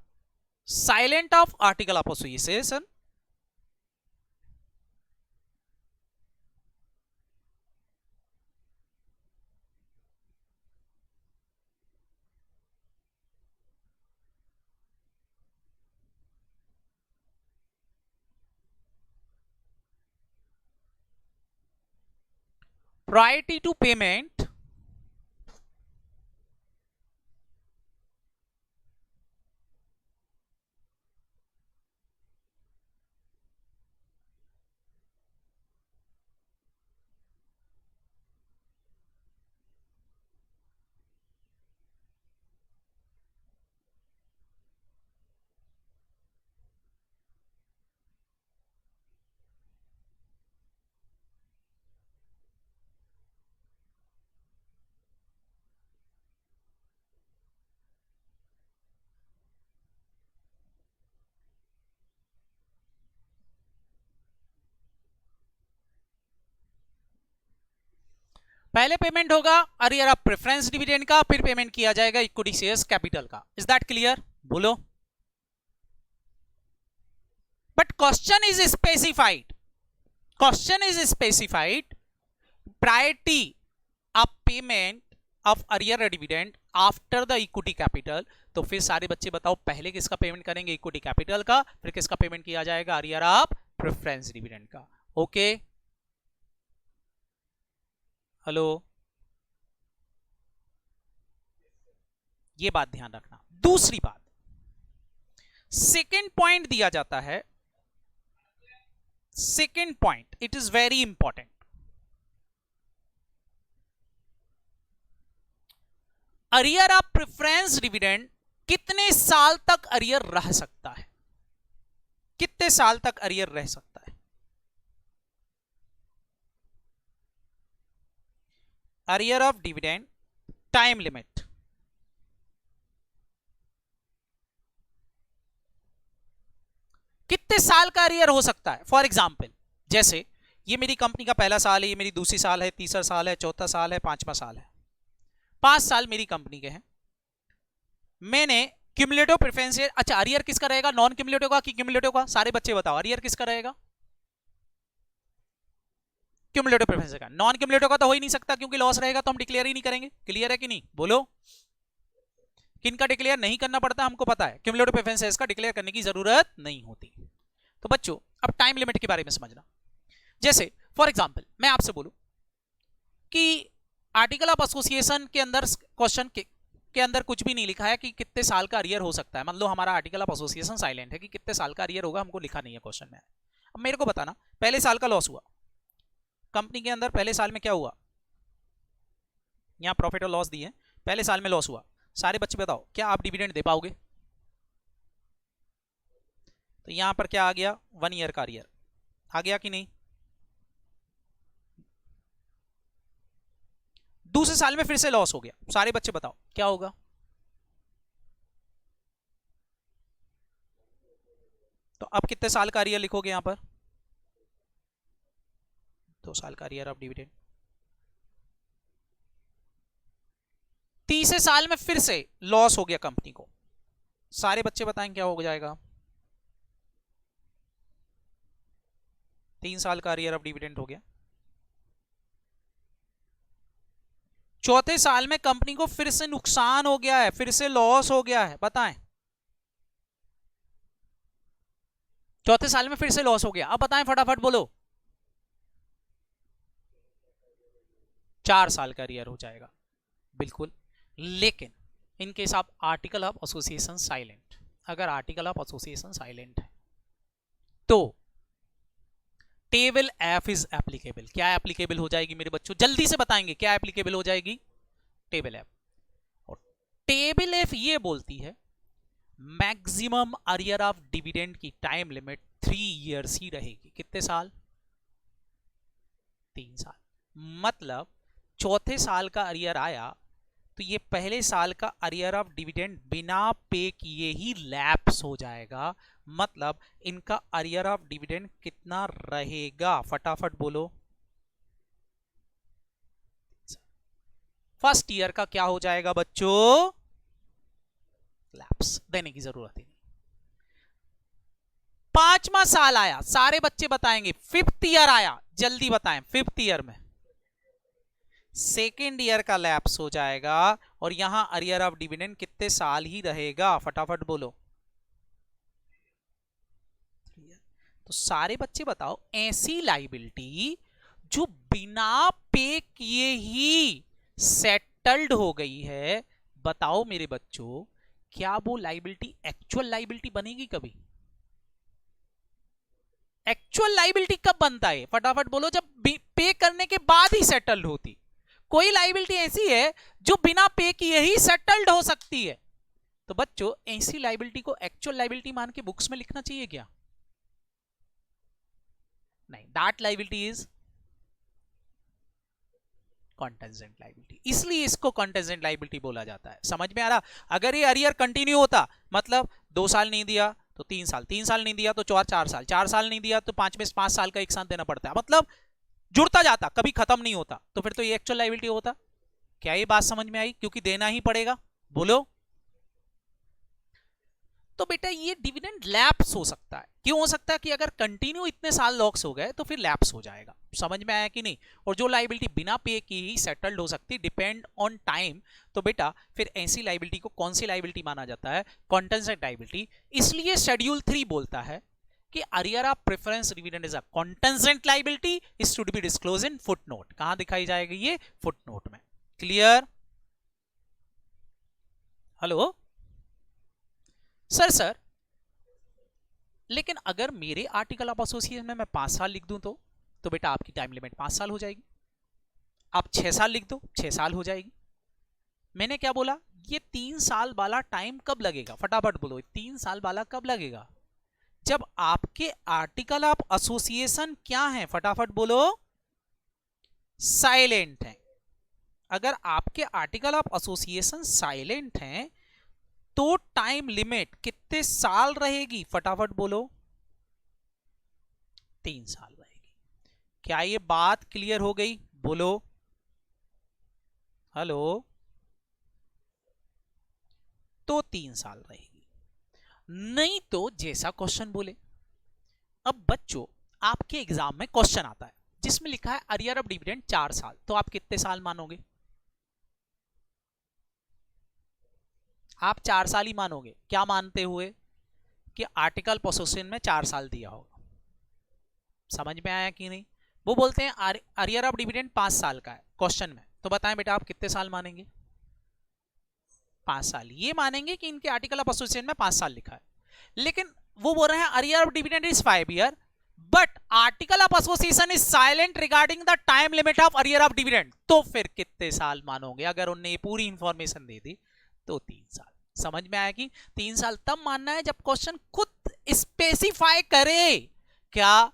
silent of article of association, priority to payment पहले पेमेंट होगा अरियर ऑफ प्रेफरेंस डिविडेंड का, फिर पेमेंट किया जाएगा इक्विटी शेयर्स कैपिटल का। Is that clear? बोलो। But question is specified, question is specified priority of payment of arrear dividend after the equity capital. तो फिर सारे बच्चे बताओ पहले किसका पेमेंट करेंगे? इक्विटी कैपिटल का, फिर किसका पेमेंट किया जाएगा? अरियर ऑफ प्रेफरेंस डिविडेंड का। ओके हेलो, ये बात ध्यान रखना। दूसरी बात, सेकेंड पॉइंट दिया जाता है, second point it is very important. Arrear of preference dividend कितने साल तक अरियर रह सकता है? कितने साल तक अरियर रह सकता है? Arrear of dividend time limit, कितने साल का अरियर हो सकता है? फॉर एग्जाम्पल, जैसे ये मेरी कंपनी का पहला साल है, ये मेरी दूसरी साल है, तीसरा साल है, चौथा साल है, पांचवा साल है, 5 साल मेरी कंपनी के हैं। मैंने क्यूमुलेटिव प्रेफरेंस, अच्छा अरियर किसका रहेगा, नॉन क्यूमुलेटिव का कि क्यूमुलेटिव का? सारे बच्चे बताओ, अरियर किसका रहेगा? क्यूमुलेटिव प्रेफरेंस का। नॉन क्यूमुलेटिव का तो हो ही नहीं सकता, क्योंकि लॉस रहेगा तो हम डिक्लेयर ही नहीं करेंगे। क्लियर है कि नहीं? बोलो, किनका डिक्लेयर नहीं करना पड़ता हमको पता है, क्यूमुलेटिव प्रेफरेंस का डिक्लेयर करने की जरूरत नहीं होती। तो बच्चों अब टाइम लिमिट के बारे में समझना। जैसे फॉर एग्जांपल मैं आपसे बोलूं कि आर्टिकल ऑफ एसोसिएशन के अंदर क्वेश्चन के अंदर कुछ भी नहीं लिखा है कि कितने साल का अरियर हो सकता है। मान लो हमारा आर्टिकल ऑफ एसोसिएशन साइलेंट है कि कितने साल का अरियर होगा, हमको लिखा नहीं है क्वेश्चन में। अब मेरे को बताना, पहले साल का लॉस हुआ कंपनी के अंदर, पहले साल में क्या हुआ? यहां प्रॉफिट और लॉस दिए, पहले साल में लॉस हुआ। सारे बच्चे बताओ, क्या आप डिविडेंड दे पाओगे? तो यहां पर क्या आ गया? 1 ईयर का अरियर आ गया कि नहीं? दूसरे साल में फिर से लॉस हो गया, सारे बच्चे बताओ क्या होगा? तो अब कितने साल का अरियर लिखोगे यहां पर? 2 साल का अरियर ऑफ डिविडेंड। तीसरे साल में फिर से लॉस हो गया कंपनी को, सारे बच्चे बताएं क्या हो जाएगा? 3 साल का अरियर ऑफ डिविडेंड हो गया। चौथे साल में कंपनी को फिर से नुकसान हो गया है, फिर से लॉस हो गया है, बताएं। चौथे साल में फिर से लॉस हो गया, अब बताएं फटाफट बोलो। 4 साल का अरियर हो जाएगा, बिल्कुल। लेकिन इन case of article of association silent, अगर आर्टिकल ऑफ एसोसिएशन साइलेंट है तो टेबल एफ इज एप्लीकेबल। क्या एप्लीकेबल हो जाएगी मेरे बच्चों? जल्दी से बताएंगे क्या एप्लीकेबल हो जाएगी? Table F. और टेबल एफ ये बोलती है मैक्सिमम अरियर ऑफ डिविडेंड की टाइम लिमिट 3 इयर्स ही रहेगी। कितने साल? 3 साल। मतलब चौथे साल का अरियर आया तो ये पहले साल का अरियर ऑफ डिविडेंड बिना पे किए ही लैप्स हो जाएगा। मतलब इनका अरियर ऑफ डिविडेंड कितना रहेगा? फटाफट बोलो। फर्स्ट ईयर का क्या हो जाएगा बच्चों? लैप्स, देने की जरूरत ही नहीं। 5वां साल आया, सारे बच्चे बताएंगे। 5th ईयर आया, जल्दी बताएं। 5th ईयर में सेकेंड ईयर का लैप्स हो जाएगा और यहां अरियर ऑफ डिविडेंड कितने साल ही रहेगा? फटाफट बोलो। तो सारे बच्चे बताओ, ऐसी लाइबिलिटी जो बिना पे किए ही सेटल्ड हो गई है, बताओ मेरे बच्चों, क्या वो लाइबिलिटी एक्चुअल लाइबिलिटी बनेगी कभी? एक्चुअल लाइबिलिटी कब बनता है? फटाफट बोलो। जब पे करने के बाद ही सेटल्ड होती। कोई लाइबिलिटी ऐसी है जो बिना पे किए ही सेटल्ड हो सकती है। तो बच्चों ऐसी लाइबिलिटी को एक्चुअल लाइबिलिटी मान के बुक्स में लिखना चाहिए क्या? नहीं, that liability is contingent liability, इसलिए इसको कॉन्टेंजेंट लाइबिलिटी बोला जाता है। समझ में आ रहा? अगर ये अरियर कंटिन्यू होता, मतलब 2 साल नहीं दिया तो 3 साल, 3 साल नहीं दिया तो 4 साल, 4 साल नहीं दिया तो 5 में 5 साल का एक साथ देना पड़ता है, मतलब जुड़ता जाता, कभी खत्म नहीं होता, तो फिर तो ये एक्चुअल लायबिलिटी होता। क्या ये बात समझ में आई? क्योंकि देना ही पड़ेगा। बोलो। तो बेटा ये डिविडेंड लैप्स हो सकता है। क्यों हो सकता है? कि अगर कंटिन्यू इतने साल लॉक्स हो गए तो फिर लैप्स हो जाएगा। समझ में आया कि नहीं? और जो लायबिलिटी बिना पे की ही सेटल्ड हो सकती, डिपेंड ऑन टाइम, तो बेटा फिर ऐसी लायबिलिटी को कौन सी लायबिलिटी माना जाता है? Contingent liability. इसलिए शेड्यूल 3 बोलता है कि arrear of preference dividend is a contingent liability, is to be disclose in footnote. कहां दिखाई जाएगी ये? फुटनोट में। क्लियर? हेलो सर लेकिन अगर मेरे आर्टिकल ऑफ एसोसिएशन में मैं 5 साल लिख दूं तो बेटा आपकी टाइम लिमिट 5 साल हो जाएगी। आप 6 साल लिख दो, 6 साल हो जाएगी। मैंने क्या बोला? ये 3 साल वाला टाइम कब लगेगा? फटाफट बोलो, 3 साल वाला कब लगेगा? जब आपके आर्टिकल ऑफ एसोसिएशन क्या है? फटाफट बोलो। साइलेंट है। अगर आपके आर्टिकल ऑफ एसोसिएशन साइलेंट हैं तो टाइम लिमिट कितने साल रहेगी, फटाफट बोलो। 3 साल रहेगी। क्या ये बात क्लियर हो गई, बोलो हेलो। तो 3 साल रहेगी, नहीं तो जैसा क्वेश्चन बोले। अब बच्चों आपके एग्जाम में क्वेश्चन आता है जिसमें लिखा है अरियर ऑफ डिविडेंड 4 साल, तो आप कितने साल मानोगे? आप 4 साल ही मानोगे, क्या मानते हुए कि आर्टिकल पोसेशन में 4 साल दिया होगा। समझ में आया कि नहीं? वो बोलते हैं अरियर ऑफ डिविडेंड 5 साल का है क्वेश्चन में, तो बताएं बेटा आप कितने साल मानेंगे? 5 साल। ये मानेंगे कि इनके आर्टिकल ऑफ एसोसिएशन में 5 साल लिखा है, लेकिन वो बोल रहे हैं arrear of dividend is 5 year, but article of association is silent regarding the time limit of arrear of dividend, तो फिर कितने साल मानोगे? अगर उन्हें ये पूरी इंफॉर्मेशन दे दी तो 3 साल। समझ में आया कि 3 साल तब मानना है जब क्वेश्चन खुद स्पेसिफाई करे क्या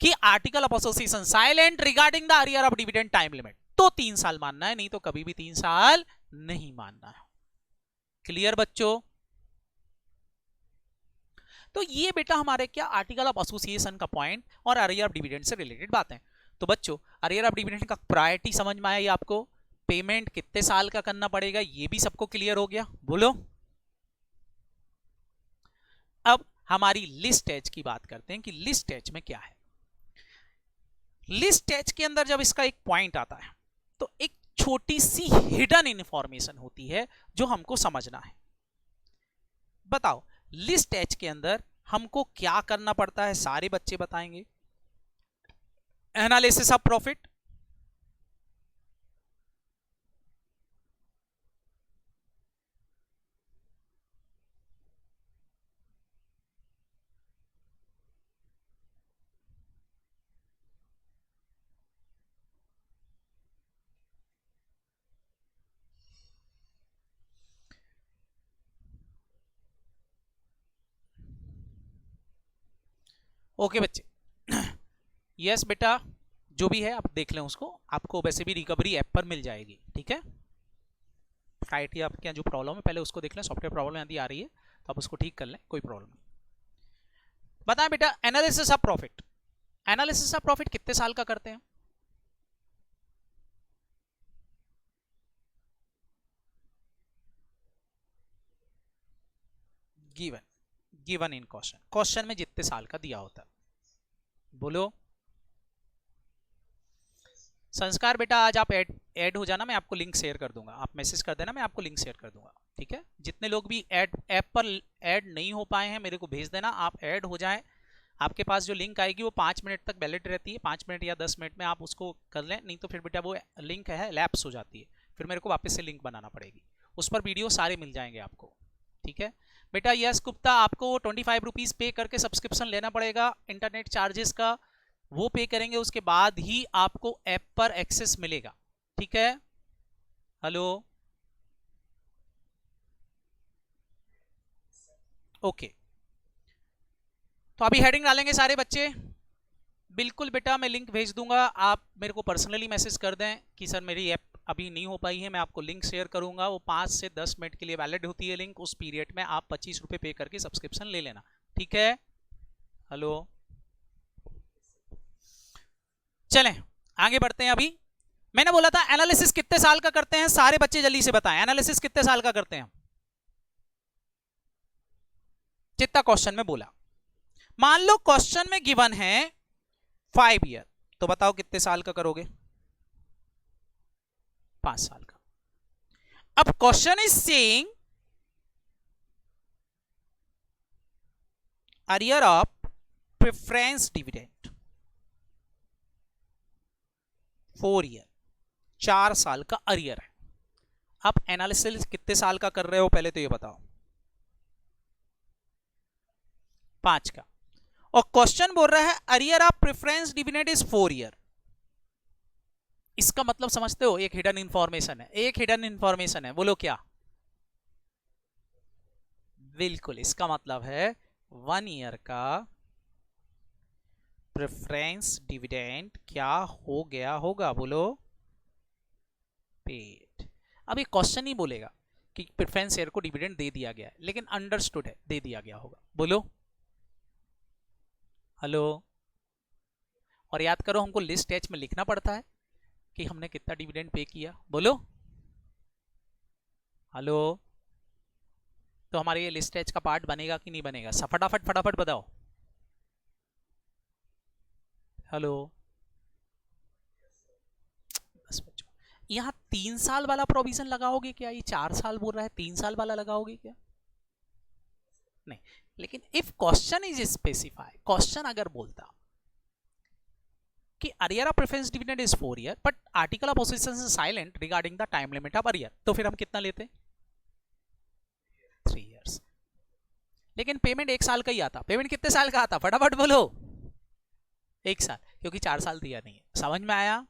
कि article of association silent regarding the arrear of dividend time limit, तो 3 साल मानना है, नहीं तो कभी भी 3 साल नहीं मानना है। क्लियर बच्चों? तो ये बेटा हमारे क्या आर्टिकल ऑफ एसोसिएशन का पॉइंट और अरियर ऑफ डिविडेंड से रिलेटेड बातें। तो बच्चों अरियर ऑफ डिविडेंड का प्रायोरिटी समझ में आया, ये आपको पेमेंट कितने साल का करना पड़ेगा ये भी सबको क्लियर हो गया, बोलो। अब हमारी लिस्ट एज की बात करते हैं कि लिस्ट एज में क्या है। लिस्ट एज के अंदर जब इसका एक पॉइंट आता है तो एक छोटी सी हिडन इंफॉर्मेशन होती है जो हमको समझना है। बताओ लिस्ट एच के अंदर हमको क्या करना पड़ता है, सारे बच्चे बताएंगे। एनालिसिस ऑफ प्रॉफिट, ओके बच्चे। यस बेटा, जो भी है आप देख लें उसको, आपको वैसे भी रिकवरी ऐप पर मिल जाएगी, ठीक है। आईटी आपके यहाँ जो प्रॉब्लम है पहले उसको देख लें, सॉफ्टवेयर प्रॉब्लम यदि आ रही है तो आप उसको ठीक कर लें, कोई प्रॉब्लम नहीं। बताएं बेटा analysis of profit, analysis of profit कितने साल का करते हैं? Given, given in question, question में जितने साल का दिया होता है, बोलो। संस्कार बेटा आज आप ऐड हो जाना, मैं आपको लिंक शेयर कर दूंगा, आप मैसेज कर देना, मैं आपको लिंक शेयर कर दूंगा, ठीक है। जितने लोग भी ऐप पर ऐड नहीं हो पाए हैं मेरे को भेज देना, आप ऐड हो जाएं। आपके पास जो लिंक आएगी वो 5 मिनट तक वैलिड रहती है, 5 मिनट या 10 मिनट में आप उसको कर लें, नहीं तो फिर बेटा वो लिंक है लैप्स हो जाती है, फिर मेरे को वापस से लिंक बनाना पड़ेगी। उस पर वीडियो सारे मिल जाएंगे आपको, ठीक है बेटा। यस गुप्ता, आपको 25 रुपीज़ पे करके सब्सक्रिप्शन लेना पड़ेगा इंटरनेट चार्जेस का, वो पे करेंगे उसके बाद ही आपको ऐप पर एक्सेस मिलेगा, ठीक है। Hello, okay. तो अभी हेडिंग डालेंगे सारे बच्चे, बिल्कुल बेटा मैं लिंक भेज दूंगा, आप मेरे को पर्सनली मैसेज कर दें कि सर मेरी ऐप अभी नहीं हो पाई है, मैं आपको लिंक शेयर करूंगा, वो 5 से 10 मिनट के लिए वैलिड होती है लिंक, उस पीरियड में आप 25 रुपये पे करके सब्सक्रिप्शन ले लेना, ठीक है। हेलो, चलें आगे बढ़ते हैं। अभी मैंने बोला था एनालिसिस कितने साल का करते हैं, सारे बच्चे जल्दी से बताएं एनालिसिस कितने साल का करते हैं? जितना क्वेश्चन में बोला। मान लो क्वेश्चन में गिवन है 5 ईयर, तो बताओ कितने साल का करोगे? 5 साल का। अब question is saying arrear of preference dividend 4 year, 4 साल का अरियर है। अब एनालिसिस कितने साल का कर रहे हो पहले तो ये बताओ? 5 का। और क्वेश्चन बोल रहा है arrear of preference dividend is 4 year. इसका मतलब समझते हो, एक हिडन इंफॉर्मेशन है, एक हिडन इंफॉर्मेशन है, बोलो क्या? बिल्कुल, इसका मतलब है 1 ईयर का प्रेफरेंस डिविडेंड क्या हो गया होगा, बोलो? पेड। अब ये क्वेश्चन ही बोलेगा कि प्रेफरेंस शेयर को डिविडेंड दे दिया गया है, लेकिन अंडरस्टूड है दे दिया गया होगा। बोलो हेलो। और याद करो हमको लिस्ट एच में लिखना पड़ता है कि हमने कितना डिविडेंड पे किया। बोलो हेलो। तो हमारे ये लिस्ट एच का पार्ट बनेगा कि नहीं बनेगा? फटाफट फटाफट बताओ। हेलो। बस बच्चों, यहाँ 3 साल वाला प्रोविजन लगाओगे क्या? ये 4 साल बोल रहा है, 3 साल वाला लगाओगे क्या? नहीं। लेकिन if question is specify, question अगर बोलता कि arrear of preference dividend is 4 year but article of association is silent regarding the time limit of arrear, तो फिर हम कितना लेते? 3 इयर्स। लेकिन पेमेंट 1 साल का ही आता। पेमेंट कितने साल का आता? फटाफट बोलो। 1 साल, क्योंकि 4 साल दिया नहीं है। समझ में आया?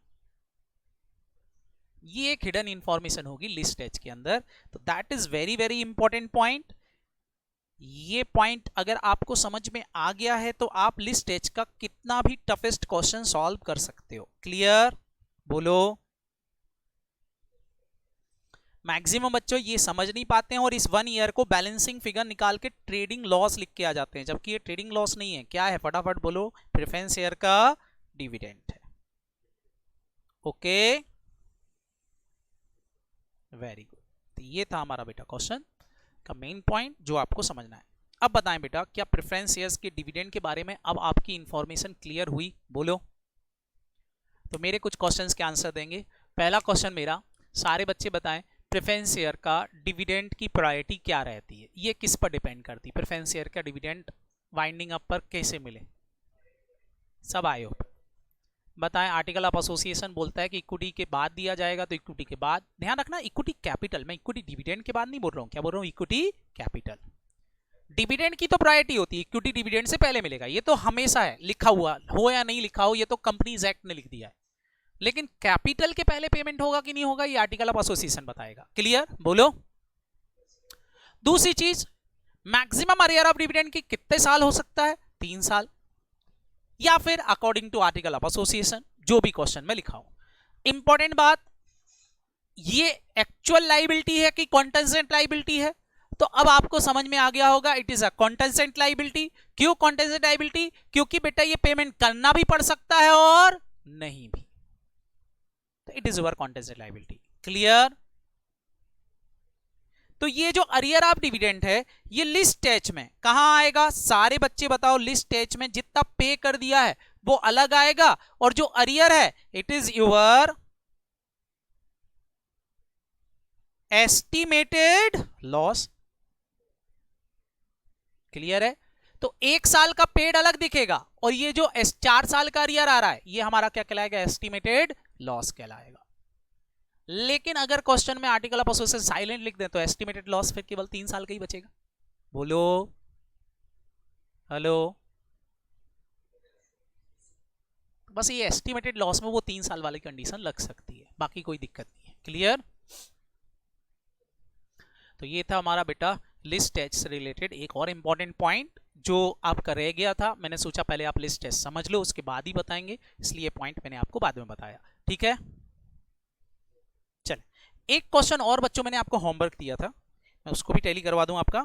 ये एक हिडन इंफॉर्मेशन होगी लिस्ट एच के अंदर। तो that is very very important point. ये पॉइंट अगर आपको समझ में आ गया है तो आप लिस्ट एच का कितना भी टफेस्ट क्वेश्चन सॉल्व कर सकते हो। क्लियर? बोलो। मैक्सिमम बच्चों ये समझ नहीं पाते हैं और इस 1 ईयर को बैलेंसिंग फिगर निकाल के ट्रेडिंग लॉस लिख के आ जाते हैं, जबकि ये ट्रेडिंग लॉस नहीं है। क्या है? फटाफट बोलो। प्रेफरेंस शेयर का डिविडेंड है। Okay, very good. तो ये था हमारा बेटा क्वेश्चन का मेन पॉइंट जो आपको समझना है। अब बताएं बेटा, क्या प्रेफरेंस शेयर्स के डिविडेंड के बारे में अब आपकी इंफॉर्मेशन क्लियर हुई? बोलो। तो मेरे कुछ क्वेश्चंस के आंसर देंगे। पहला क्वेश्चन मेरा, सारे बच्चे बताएं प्रेफरेंस शेयर का डिविडेंड की प्रायोरिटी क्या रहती है? ये किस पर डिपेंड करती है? प्रेफरेंस शेयर का डिविडेंड वाइंडिंग अप पर कैसे मिले? सब आए हो बताएं। आर्टिकल ऑफ एसोसिएशन बोलता है कि इक्विटी के बाद दिया जाएगा, तो इक्विटी के बाद। ध्यान रखना, इक्विटी कैपिटल, मैं इक्विटी डिविडेंड के बाद नहीं बोल रहा हूं। क्या बोल रहा हूं? Equity capital. डिविडेंड की तो प्रायोरिटी होती है, इक्विटी डिविडेंड से पहले मिलेगा। ये तो हमेशा है, लिखा हुआ हो या नहीं लिखा हो, ये तो कंपनीज एक्ट ने लिख दिया है। लेकिन कैपिटल के पहले पेमेंट होगा कि नहीं होगा, ये आर्टिकल ऑफ एसोसिएशन बताएगा। क्लियर? बोलो। दूसरी चीज, मैक्सिमम अरियर ऑफ डिविडेंड की कितने साल हो सकता है? 3 साल, या फिर according to article of association, जो भी क्वेश्चन में लिखा हो। इंपॉर्टेंट बात, ये एक्चुअल लायबिलिटी है कि कॉन्टेंजेंट लायबिलिटी है? तो अब आपको समझ में आ गया होगा, it is a contingent liability. क्यों कॉन्टेंजेंट लायबिलिटी? क्योंकि बेटा ये पेमेंट करना भी पड़ सकता है और नहीं भी, तो it is your contingent liability. Clear? तो ये जो अरियर ऑफ डिविडेंड है, ये लिस्ट एच में कहां आएगा? सारे बच्चे बताओ। लिस्ट एच में जितना पे कर दिया है वो अलग आएगा, और जो अरियर है it is your estimated loss. Clear है? तो 1 साल का पेड अलग दिखेगा, और ये जो 4 साल का अरियर आ रहा है, ये हमारा क्या कहलाएगा? एस्टिमेटेड लॉस कहलाएगा। लेकिन अगर क्वेश्चन में आर्टिकल ऑफ एसोसिएशन साइलेंट लिख दें तो एस्टिमेटेड लॉस फिर केवल 3 साल का ही बचेगा। बोलो हेलो। बस ये एस्टिमेटेड लॉस में वो 3 साल वाली कंडीशन लग सकती है, बाकी कोई दिक्कत नहीं है। क्लियर? तो ये था हमारा बेटा लिस्ट एच से रिलेटेड एक और इंपॉर्टेंट पॉइंट जो आपका रह गया था। मैंने सोचा पहले आप लिस्ट एच समझ लो, उसके बाद ही बताएंगे, इसलिए पॉइंट मैंने आपको बाद में बताया। ठीक है? चल, एक क्वेश्चन और बच्चों मैंने आपको होमवर्क दिया था, मैं उसको भी टैली करवा दूं आपका।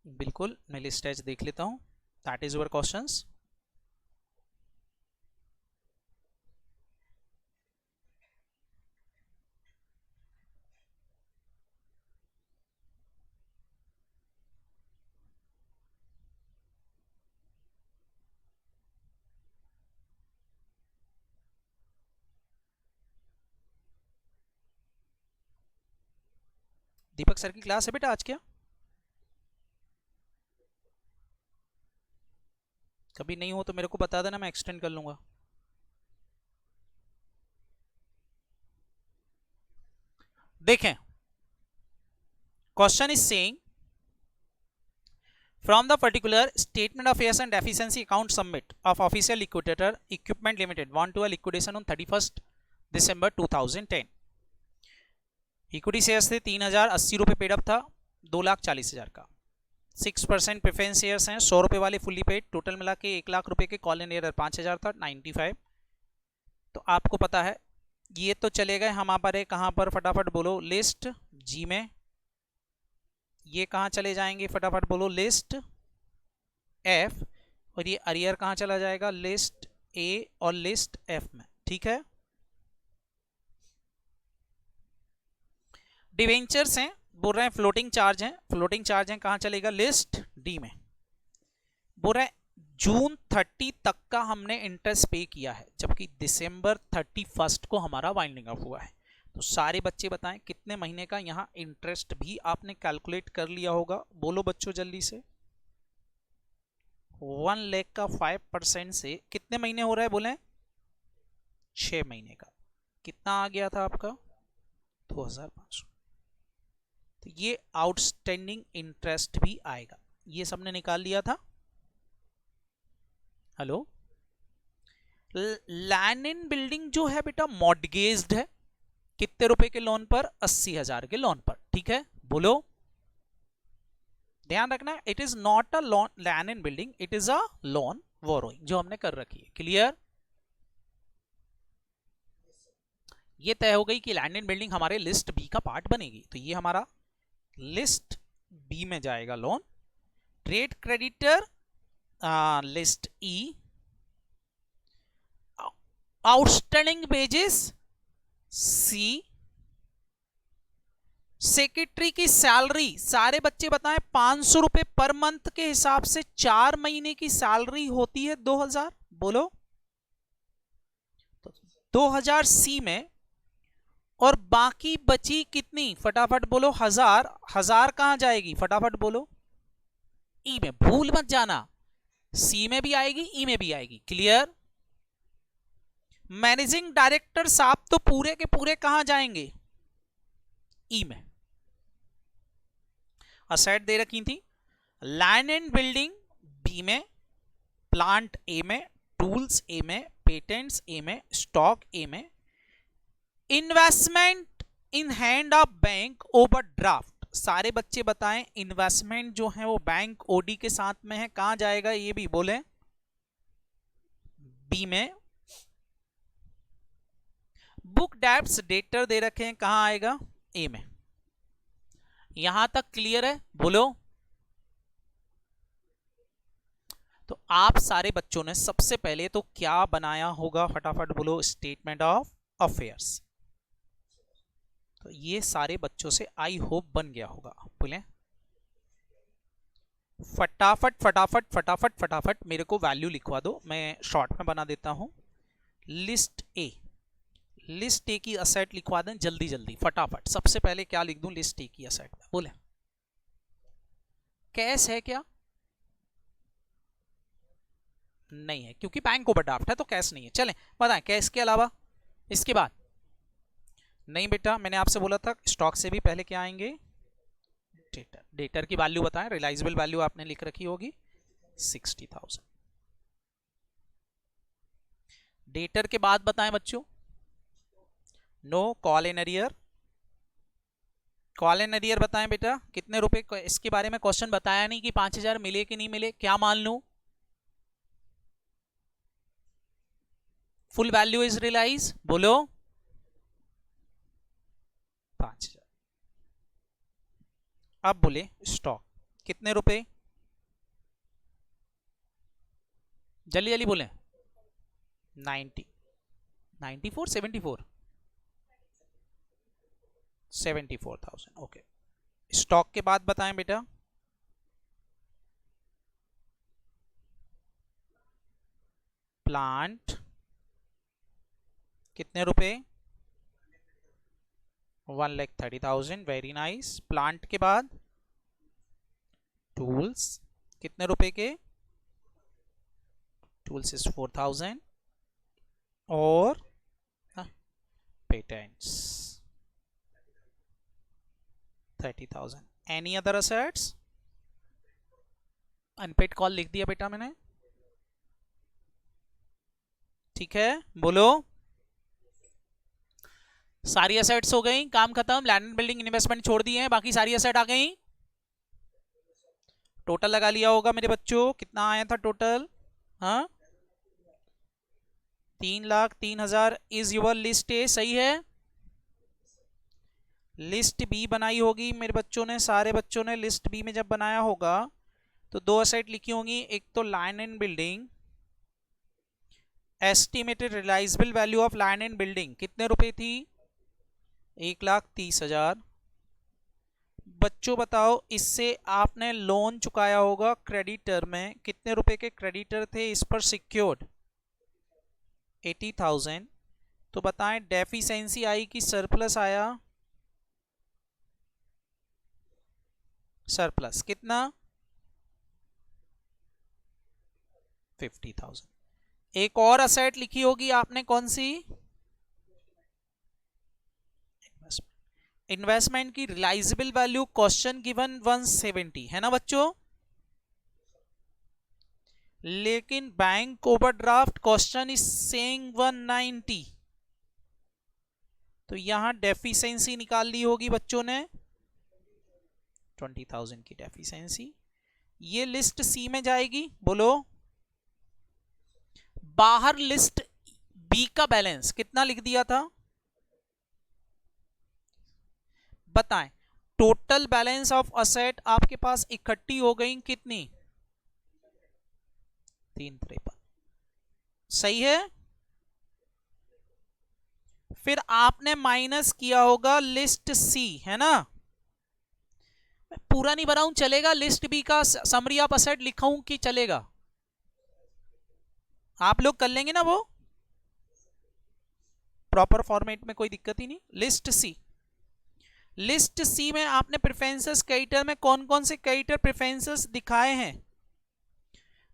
बिल्कुल, मैं लिस्ट एच देख लेता हूं। That is your questions. Deepak sir की क्लास है बेटा आज? क्या कभी नहीं हो तो मेरे को बता देना, मैं एक्सटेंड कर लूंगा। देखें, question is saying from the particular statement of affairs and deficiency account submit of official liquidator equipment limited want to a liquidation on 31st December 2010। Equity shares थे 3080 रुपए, पेड अप था 2,40,000 का। 6% प्रेफरेंस शेयर्स हैं 100 रुपए वाले फुल्ली पेड, टोटल मिला के 1 लाख रुपए के। कॉल इन एरर 5,000 था 95। तो आपको पता है ये तो चले गए हमारे कहां पर, फटाफट बोलो लिस्ट जी में। ये कहां चले जाएंगे फटाफट बोलो, लिस्ट एफ। और ये अरियर कहां चला जाएगा, लिस्ट ए और लिस्ट एफ में। ठीक है, डिवेंचर्स हैं, बोल रहे हैं फ्लोटिंग चार्ज हैं, फ्लोटिंग चार्ज हैं, कहां चलेगा, लिस्ट डी में। बोल रहे हैं जून 30 तक का हमने इंटरेस्ट पे किया है, जबकि दिसंबर 31 को हमारा वाइंडिंग अप हुआ है। तो सारे बच्चे बताएं कितने महीने का यहाँ इंटरेस्ट भी आपने कैलकुलेट कर लिया होगा, बोलो बच्चों जल्दी से। 1 लाख का 5% से कितने महीने हो रहा है, बोले 6 महीने का। कितना आ गया था आपका, 2500। तो ये आउटस्टैंडिंग इंटरेस्ट भी आएगा, ये सबने निकाल लिया था। हेलो, लैंड इन बिल्डिंग जो है बेटा मॉर्टगेज्ड है, कितने रुपए के लोन पर, 80,000 के लोन पर। ठीक है, बोलो, ध्यान रखना, it is not a loan land in building, it is a loan borrowing जो हमने कर रखी है। क्लियर, ये तय हो गई कि लैंड इन बिल्डिंग हमारे लिस्ट बी का पार्ट बनेगी, तो ये हमारा लिस्ट बी में जाएगा लोन। ट्रेड क्रेडिटर लिस्ट ई, आउटस्टैंडिंग पेजेस सी, सेक्रेटरी की सैलरी, सारे बच्चे बताएं 500 रुपए पर मंथ के हिसाब से 4 महीने की सैलरी होती है 2000, बोलो तो 2000 सी में। और बाकी बची कितनी, फटाफट बोलो, 1000, 1000 कहां जाएगी फटाफट बोलो, ई में, भूल मत जाना, सी में भी आएगी ई में भी आएगी। क्लियर, मैनेजिंग डायरेक्टर साहब तो पूरे के पूरे कहां जाएंगे, ई में। असेट दे रखी थी, लैंड एंड बिल्डिंग बी में, प्लांट ए में, टूल्स ए में, पेटेंट्स ए में, स्टॉक ए में, investment in hand of bank overdraft, सारे बच्चे बताएं इन्वेस्टमेंट जो है वो बैंक ओडी के साथ में है, कहां जाएगा ये भी बोले, बी में। बुक डेब्ट्स डेटर दे रखे हैं, कहां आएगा, ए में। यहां तक क्लियर है, बोलो। तो आप सारे बच्चों ने सबसे पहले तो क्या बनाया होगा फटाफट बोलो, स्टेटमेंट ऑफ अफेयर्स। तो ये सारे बच्चों से आई होप बन गया होगा, बोले फटाफट फटाफट फटाफट फटाफट मेरे को वैल्यू लिखवा दो, मैं शॉर्ट में बना देता हूं। लिस्ट ए, लिस्ट ए की असेट लिखवा दें जल्दी जल्दी फटाफट। सबसे पहले क्या लिख दूं लिस्ट ए की असेट में, बोले कैश है क्या, नहीं है क्योंकि बैंक ओवरड्राफ्ट है तो कैश नहीं है। चलें बताएं कैश के अलावा, इसके बाद नहीं बेटा, मैंने आपसे बोला था स्टॉक से भी पहले क्या आएंगे, डेटर। डेटर की वैल्यू बताएं, रियलाइजेबल वैल्यू आपने लिख रखी होगी 60,000। डेटर के बाद बताएं बच्चों, no call in arrear, call in arrear बताएं बेटा कितने रुपए, इसके बारे में क्वेश्चन बताया नहीं कि 5000 मिले कि नहीं मिले, क्या मान लूं, फुल वैल्यू इज रियलाइज, बोलो 5000। अब बोले स्टॉक कितने रुपए, जल्दी जल्दी बोले, 90, 94, 74, 74,000। ओके, स्टॉक के बाद बताएं बेटा, प्लांट कितने रुपए, 1,30,000, वेरी नाइस। प्लांट के बाद टूल्स कितने रुपए के, टूल्स इज 4,000, और patents 30,000। Any other assets, unpaid call लिख दिया बेटा मैंने, ठीक है बोलो। सारी असेट्स हो गई, काम खत्म, लैंड एंड बिल्डिंग इन्वेस्टमेंट छोड़ दिए हैं, बाकी सारी असेट आ गई। टोटल लगा लिया होगा मेरे बच्चों, कितना आया था टोटल, हाँ 3,03,000 इज योर लिस्ट ए, सही है। लिस्ट बी बनाई होगी मेरे बच्चों ने, सारे बच्चों ने लिस्ट बी में जब बनाया होगा तो दो असेट लिखी होंगी, एक तो land and building, estimated realisable value of land and building कितने रुपए थी, 1,30,000। बच्चों बताओ इससे आपने लोन चुकाया होगा क्रेडिटर में, कितने रुपए के क्रेडिटर थे इस पर सिक्योर्ड, 80,000। तो बताएं डेफिशिएंसी आई कि सरप्लस आया, सरप्लस कितना, 50,000। एक और असेट लिखी होगी आपने, कौन सी, इन्वेस्टमेंट की रियलाइजेबल वैल्यू क्वेश्चन गिवन 170 है ना बच्चों, लेकिन bank overdraft question is saying 190, तो यहां डेफिशिएंसी निकाल ली होगी बच्चों ने, 20,000 की डेफिशिएंसी। ये लिस्ट सी में जाएगी, बोलो। बाहर लिस्ट बी का बैलेंस कितना लिख दिया था, बताएं टोटल बैलेंस ऑफ असेट आपके पास इकट्ठी हो गई कितनी, 353, सही है। फिर आपने माइनस किया होगा लिस्ट सी, है ना, पूरा नहीं बनाऊं चलेगा, लिस्ट बी का समरी ऑफ असेट लिखाऊं कि चलेगा, आप लोग कर लेंगे ना वो प्रॉपर फॉर्मेट में, कोई दिक्कत ही नहीं। लिस्ट सी, लिस्ट सी में आपने प्रेफरेंसेस क्रेडिटर में कौन कौन से क्रेडिटर प्रेफरेंसेस दिखाए हैं,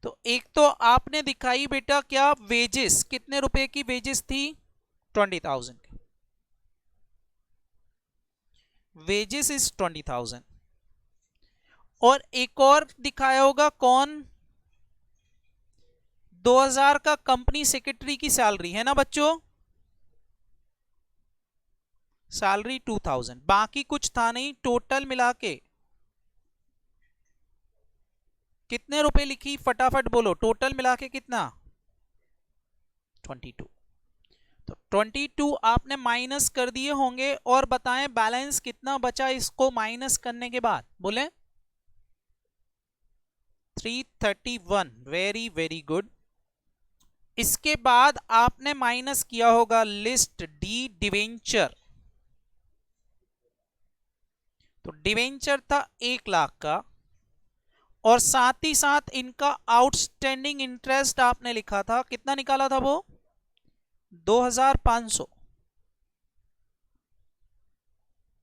तो एक तो आपने दिखाई बेटा क्या, वेजेस, कितने रुपए की वेजेस थी, 20,000 की वेजेस इज 20,000। और एक और दिखाया होगा कौन, 2,000 का कंपनी सेक्रेटरी की सैलरी, है ना बच्चों, सैलरी 2,000, बाकी कुछ था नहीं। टोटल मिला के कितने रुपए लिखी, फटाफट बोलो, टोटल मिला के कितना, 22। तो 22 आपने माइनस कर दिए होंगे, और बताएं बैलेंस कितना बचा इसको माइनस करने के बाद, बोले 331, वेरी वेरी गुड। इसके बाद आपने माइनस किया होगा लिस्ट डी डिवेंचर, तो डिवेंचर था 1,00,000 का, और साथ ही साथ इनका आउटस्टैंडिंग इंटरेस्ट आपने लिखा था, कितना निकाला था वो, 2,500,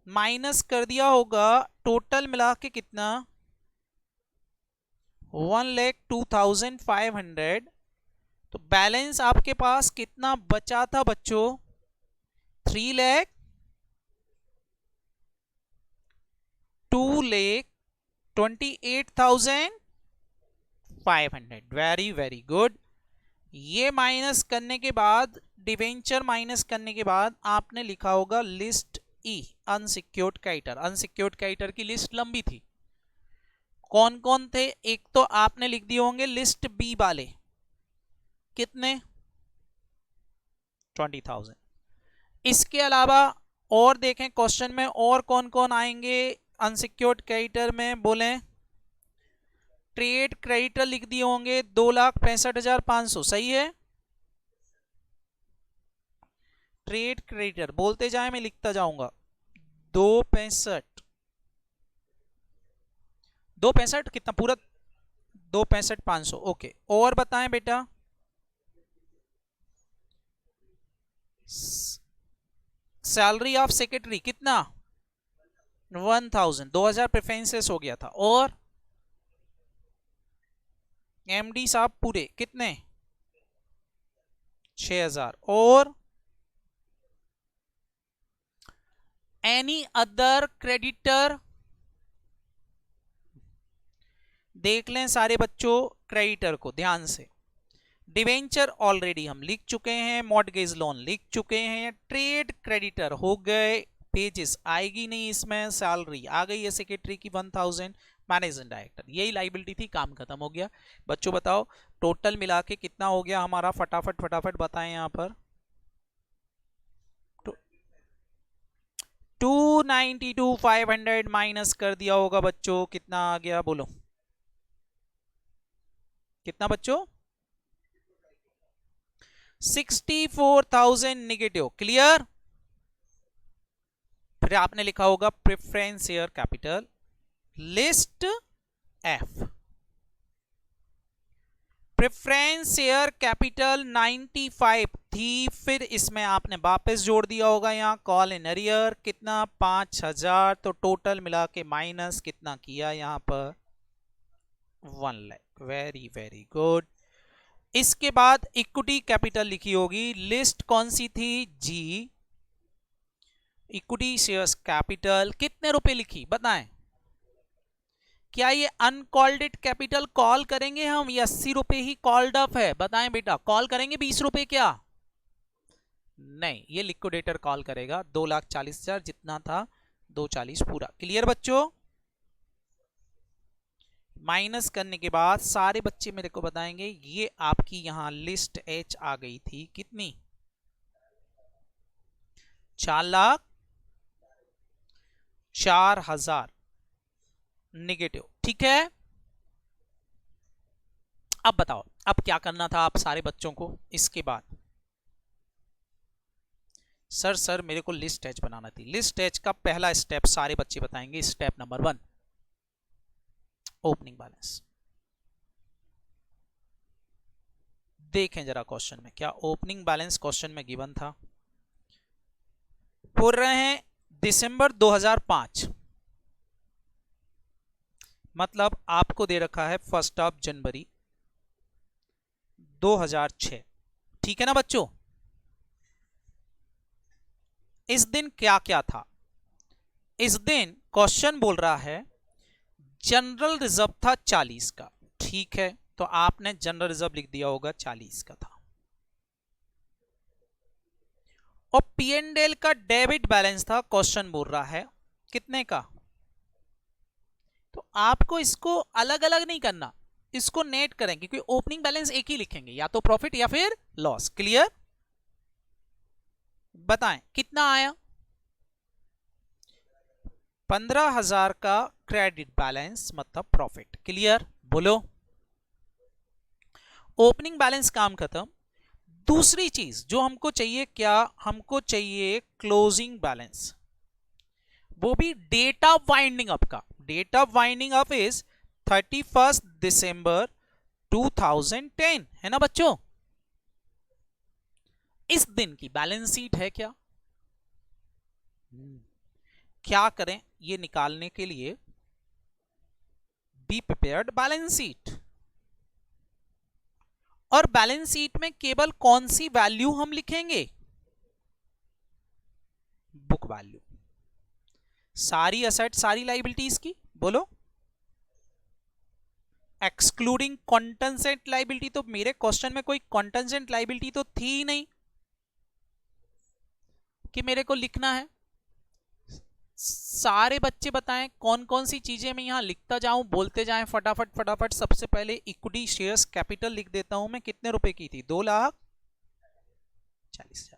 माइनस कर दिया होगा, टोटल मिला के कितना, 1,02,500। तो बैलेंस आपके पास कितना बचा था बच्चों, 2,28,500, वेरी वेरी गुड। ये माइनस करने के बाद, डिवेंचर माइनस करने के बाद आपने लिखा होगा लिस्ट ई, अनसिक्योर्ड क्रेडिटर। अनसिक्योर्ड क्रेडिटर की लिस्ट लंबी थी, कौन कौन थे, एक तो आपने लिख दिए होंगे लिस्ट बी वाले, कितने, 20,000। इसके अलावा और देखें क्वेश्चन में और कौन कौन आएंगे अनसिक्योर्ड क्रेडिटर में, बोले, ट्रेड क्रेडिटर लिख दिए होंगे 2,65,500, सही है। ट्रेड क्रेडिटर बोलते जाए, मैं लिखता जाऊंगा, 2,65,265 कितना पूरा, 2,65,500, ओके। और बताएं बेटा, सैलरी ऑफ सेक्रेटरी कितना, 1,000, 2,000 प्रेफरेंसेस हो गया था। और एमडी साहब पूरे कितने, 6,000। और एनी अदर क्रेडिटर, देख लें सारे बच्चों क्रेडिटर को ध्यान से, डिवेंचर ऑलरेडी हम लिख चुके हैं, मॉर्टगेज लोन लिख चुके हैं, ट्रेड क्रेडिटर हो गए, पेजेस आएगी नहीं इसमें, सैलरी आ गई है सेक्रेटरी की 1,000, मैनेजिंग डायरेक्टर, यही लाइबिलिटी थी, काम खत्म हो गया। बच्चों बताओ टोटल मिला के कितना हो गया हमारा, फटाफट फटाफट बताएं यहां पर। 292,500 माइनस कर दिया होगा बच्चों, कितना आ गया बोलो, कितना बच्चों? 64,000 नेगेटिव। क्लियर? फिर आपने लिखा होगा preference share capital list F. Preference share capital 95 थी, फिर इसमें आपने वापस जोड़ दिया होगा यहां कॉल इन अरियर, कितना 5,000, तो टोटल मिला के माइनस कितना किया यहां पर 1 लाख। Very very good. इसके बाद इक्विटी कैपिटल लिखी होगी, लिस्ट कौन सी थी जी, इक्विटी शेयर्स कैपिटल कितने रुपए लिखी बताएं। क्या ये अनकॉल्डेड कैपिटल कॉल करेंगे हम, ये 80 रुपए ही कॉल्ड अप है, बताएं बेटा, कॉल करेंगे 20 रुपए क्या? नहीं, ये लिक्विडेटर कॉल करेगा 2,40,000 जितना था 240 पूरा। क्लियर बच्चों? माइनस करने के बाद सारे बच्चे मेरे को बताएंगे, ये आपकी यहां लिस्ट एच आ गई थी कितनी, 4,04,000 नेगेटिव। ठीक है, अब बताओ अब क्या करना था आप सारे बच्चों को इसके बाद? सर मेरे को लिस्ट एच बनाना थी। लिस्ट एच का पहला स्टेप सारे बच्चे बताएंगे, स्टेप नंबर 1 ओपनिंग बैलेंस। देखें जरा क्वेश्चन में, क्या ओपनिंग बैलेंस क्वेश्चन में गिवन था? बोल रहे हैं दिसंबर 2005, मतलब आपको दे रखा है 1 जनवरी 2006। ठीक है ना बच्चों? इस दिन क्या क्या था? इस दिन क्वेश्चन बोल रहा है जनरल रिजर्व था 40 का। ठीक है, तो आपने जनरल रिजर्व लिख दिया होगा 40 का था। और पीएनएल का डेबिट बैलेंस था, क्वेश्चन बोल रहा है कितने का। तो आपको इसको अलग अलग नहीं करना, इसको नेट करेंगे क्योंकि ओपनिंग बैलेंस एक ही लिखेंगे, या तो प्रॉफिट या फिर लॉस। क्लियर? बताएं कितना आया? 15,000 का क्रेडिट बैलेंस मतलब प्रॉफिट। क्लियर? बोलो। ओपनिंग बैलेंस काम खत्म। दूसरी चीज जो हमको चाहिए, क्या हमको चाहिए क्लोजिंग बैलेंस, वो भी डेट ऑफ वाइंडिंग अप का। Date of winding up is 31 December 2010, है ना बच्चों? इस दिन की बैलेंस शीट है क्या? क्या करें ये निकालने के लिए? Be prepared balance sheet. और बैलेंस शीट में केवल कौन सी वैल्यू हम लिखेंगे? Book value. सारी असेट सारी लाइबिलिटीज की बोलो, एक्सक्लूडिंग कॉन्टेंजेंट लाइबिलिटी। तो मेरे क्वेश्चन में कोई कॉन्टेंजेंट लाइबिलिटी तो थी ही नहीं कि मेरे को लिखना है। सारे बच्चे बताएं कौन कौन सी चीजें मैं यहां लिखता जाऊं, बोलते जाएं फटाफट फटाफट। सबसे पहले इक्विटी शेयर्स कैपिटल लिख देता हूं मैं, कितने रुपए की थी? 2,40,000।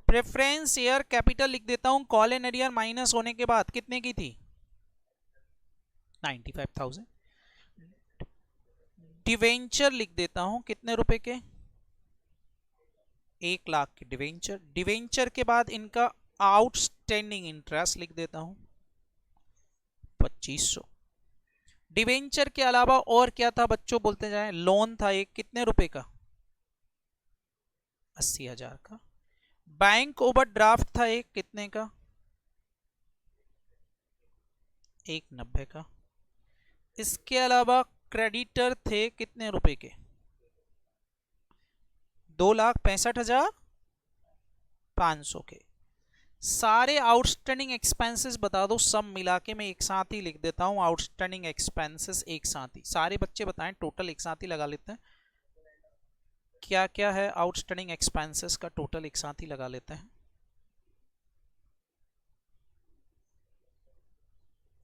प्रेफरेंस शेयर कैपिटल लिख देता हूं, कॉल एंड एरियर माइनस होने के बाद कितने की थी? 95,000। डिवेंचर लिख देता हूं, कितने रुपए के? 1 लाख के डिवेंचर। डिवेंचर के बाद इनका आउटस्टैंडिंग इंटरेस्ट लिख देता हूं 2500। डिवेंचर के अलावा और क्या था बच्चों, बोलते जाएं। लोन था एक, कितने रुपए का? 80,000 का। बैंक ओवरड्राफ्ट था एक, कितने का? 190 का। इसके अलावा क्रेडिटर थे कितने रुपए के? 2,65,500 के। सारे आउटस्टैंडिंग एक्सपेंसेस बता दो, सब मिला के मैं एक साथ ही लिख देता हूं। आउटस्टैंडिंग एक्सपेंसेस एक साथ ही, सारे बच्चे बताएं, टोटल एक साथ ही लगा लेते हैं। क्या क्या है आउटस्टैंडिंग एक्सपेंसेस का टोटल, एक साथ ही लगा लेते हैं।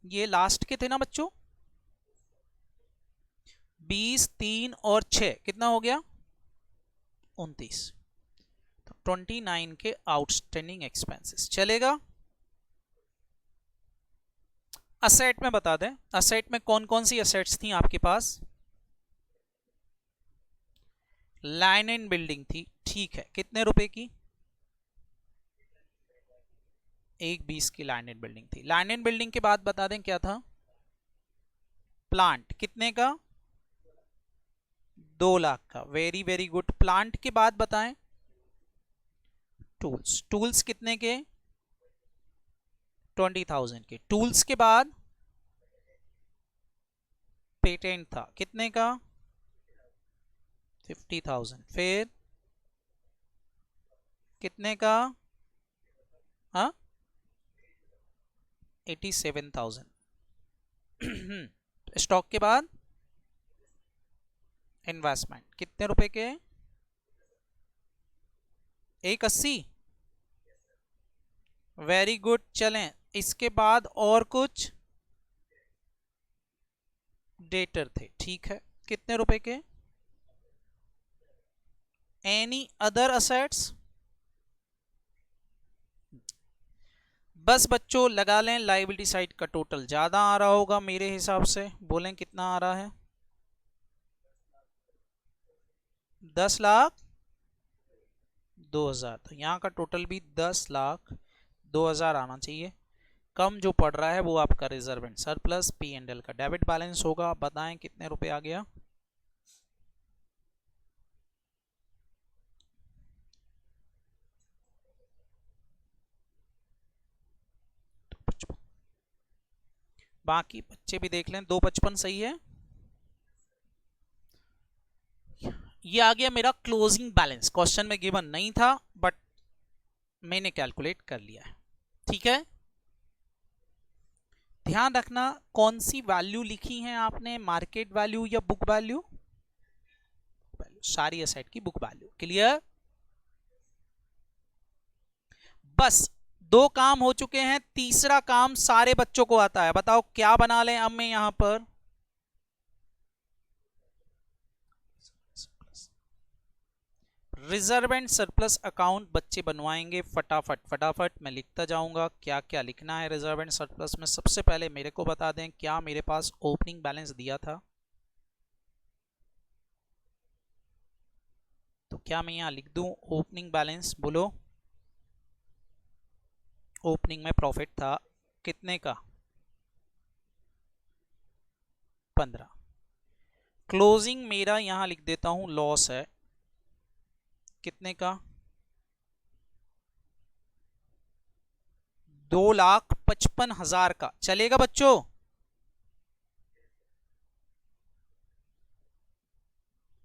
ये लास्ट के थे ना बच्चों? 20, 3 और 6 कितना हो गया 29। तो 29 के आउटस्टैंडिंग एक्सपेंसेस चलेगा। असेट में बता दें, असेट में कौन कौन सी असेट्स थी आपके पास। लैंड एंड बिल्डिंग थी, ठीक है, कितने रुपए की 1,20 की लैंड एंड बिल्डिंग थी। लैंड एंड बिल्डिंग के बाद बता दें क्या था, प्लांट कितने का 2 लाख का, वेरी वेरी गुड। प्लांट के बाद बताएं टूल्स, टूल्स कितने के 20,000 के। टूल्स के बाद पेटेंट था कितने का 50,000। फिर कितने का, हाँ 87,000। स्टॉक के बाद इन्वेस्टमेंट कितने रुपए के 180, वेरी गुड। चलें इसके बाद और कुछ डेटर थे, ठीक है, कितने रुपए के। एनी अदर असेट्स, बस बच्चों लगा लें लायबिलिटी साइड का टोटल ज्यादा आ रहा होगा मेरे हिसाब से, बोलें कितना आ रहा है 10,02,000। तो यहाँ का टोटल भी 10,02,000 आना चाहिए। कम जो पड़ रहा है वो आपका reserve and surplus P and L का डेबिट बैलेंस होगा। बताएं कितने रुपए आ गया, बाकी बच्चे भी देख लें 255 सही है। ये आ गया मेरा क्लोजिंग बैलेंस, क्वेश्चन में गिवन नहीं था बट मैंने कैलकुलेट कर लिया है, ठीक है। ध्यान रखना कौन सी वैल्यू लिखी है आपने, मार्केट वैल्यू या बुक वैल्यू, सारी एसेट की बुक वैल्यू, क्लियर। बस 2 काम हो चुके हैं, तीसरा काम सारे बच्चों को आता है, बताओ क्या बना लें अब मैं यहां पर। रिजर्व एंड सरप्लस अकाउंट बच्चे बनवाएंगे फटाफट फटाफट, मैं लिखता जाऊंगा क्या क्या लिखना है रिजर्व एंड सरप्लस में। सबसे पहले मेरे को बता दें क्या मेरे पास ओपनिंग बैलेंस दिया था, तो क्या मैं यहां लिख दूं ओपनिंग बैलेंस, बोलो। ओपनिंग में प्रॉफिट था कितने का 15। क्लोजिंग मेरा यहां लिख देता हूं लॉस है कितने का 2,55,000 का, चलेगा बच्चों।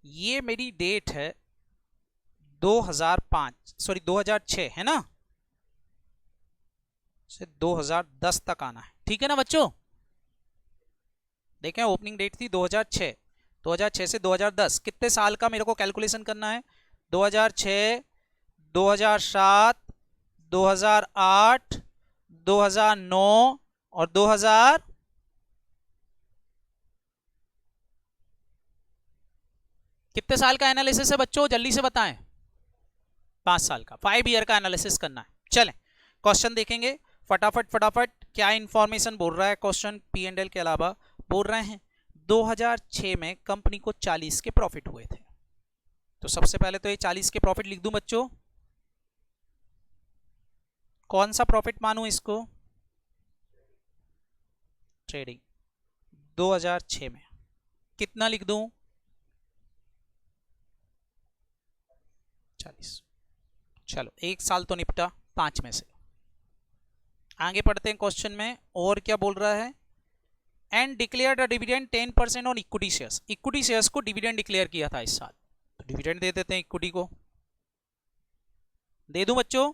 ये मेरी डेट है 2006 है ना, से 2010 तक आना है, ठीक है ना बच्चों। देखें ओपनिंग डेट थी 2006, 2006 से 2010 कितने साल का मेरे को कैलकुलेशन करना है, 2006, 2007, 2008, 2009 और 2000, कितने साल का एनालिसिस है बच्चों जल्दी से बताएं, 5 साल का, 5 ईयर का एनालिसिस करना है। चलें क्वेश्चन देखेंगे फटाफट फटाफट, क्या इंफॉर्मेशन बोल रहा है क्वेश्चन। पी एंड एल के अलावा बोल रहे हैं 2006 में कंपनी को 40 के प्रॉफिट हुए थे, तो सबसे पहले तो ये 40 के प्रॉफिट लिख दूं बच्चों। कौन सा प्रॉफिट मानूं इसको, ट्रेडिंग 2006 में कितना लिख दूं 40। चलो एक साल तो निपटा 5 में से। आगे पढ़ते हैं क्वेश्चन में और क्या बोल रहा है, and declared a dividend 10% on equity shares. Equity shares को डिविडेंड डिक्लेयर किया था इस साल, तो डिविडेंड दे देते हैं इक्विटी को, दे दूं बच्चों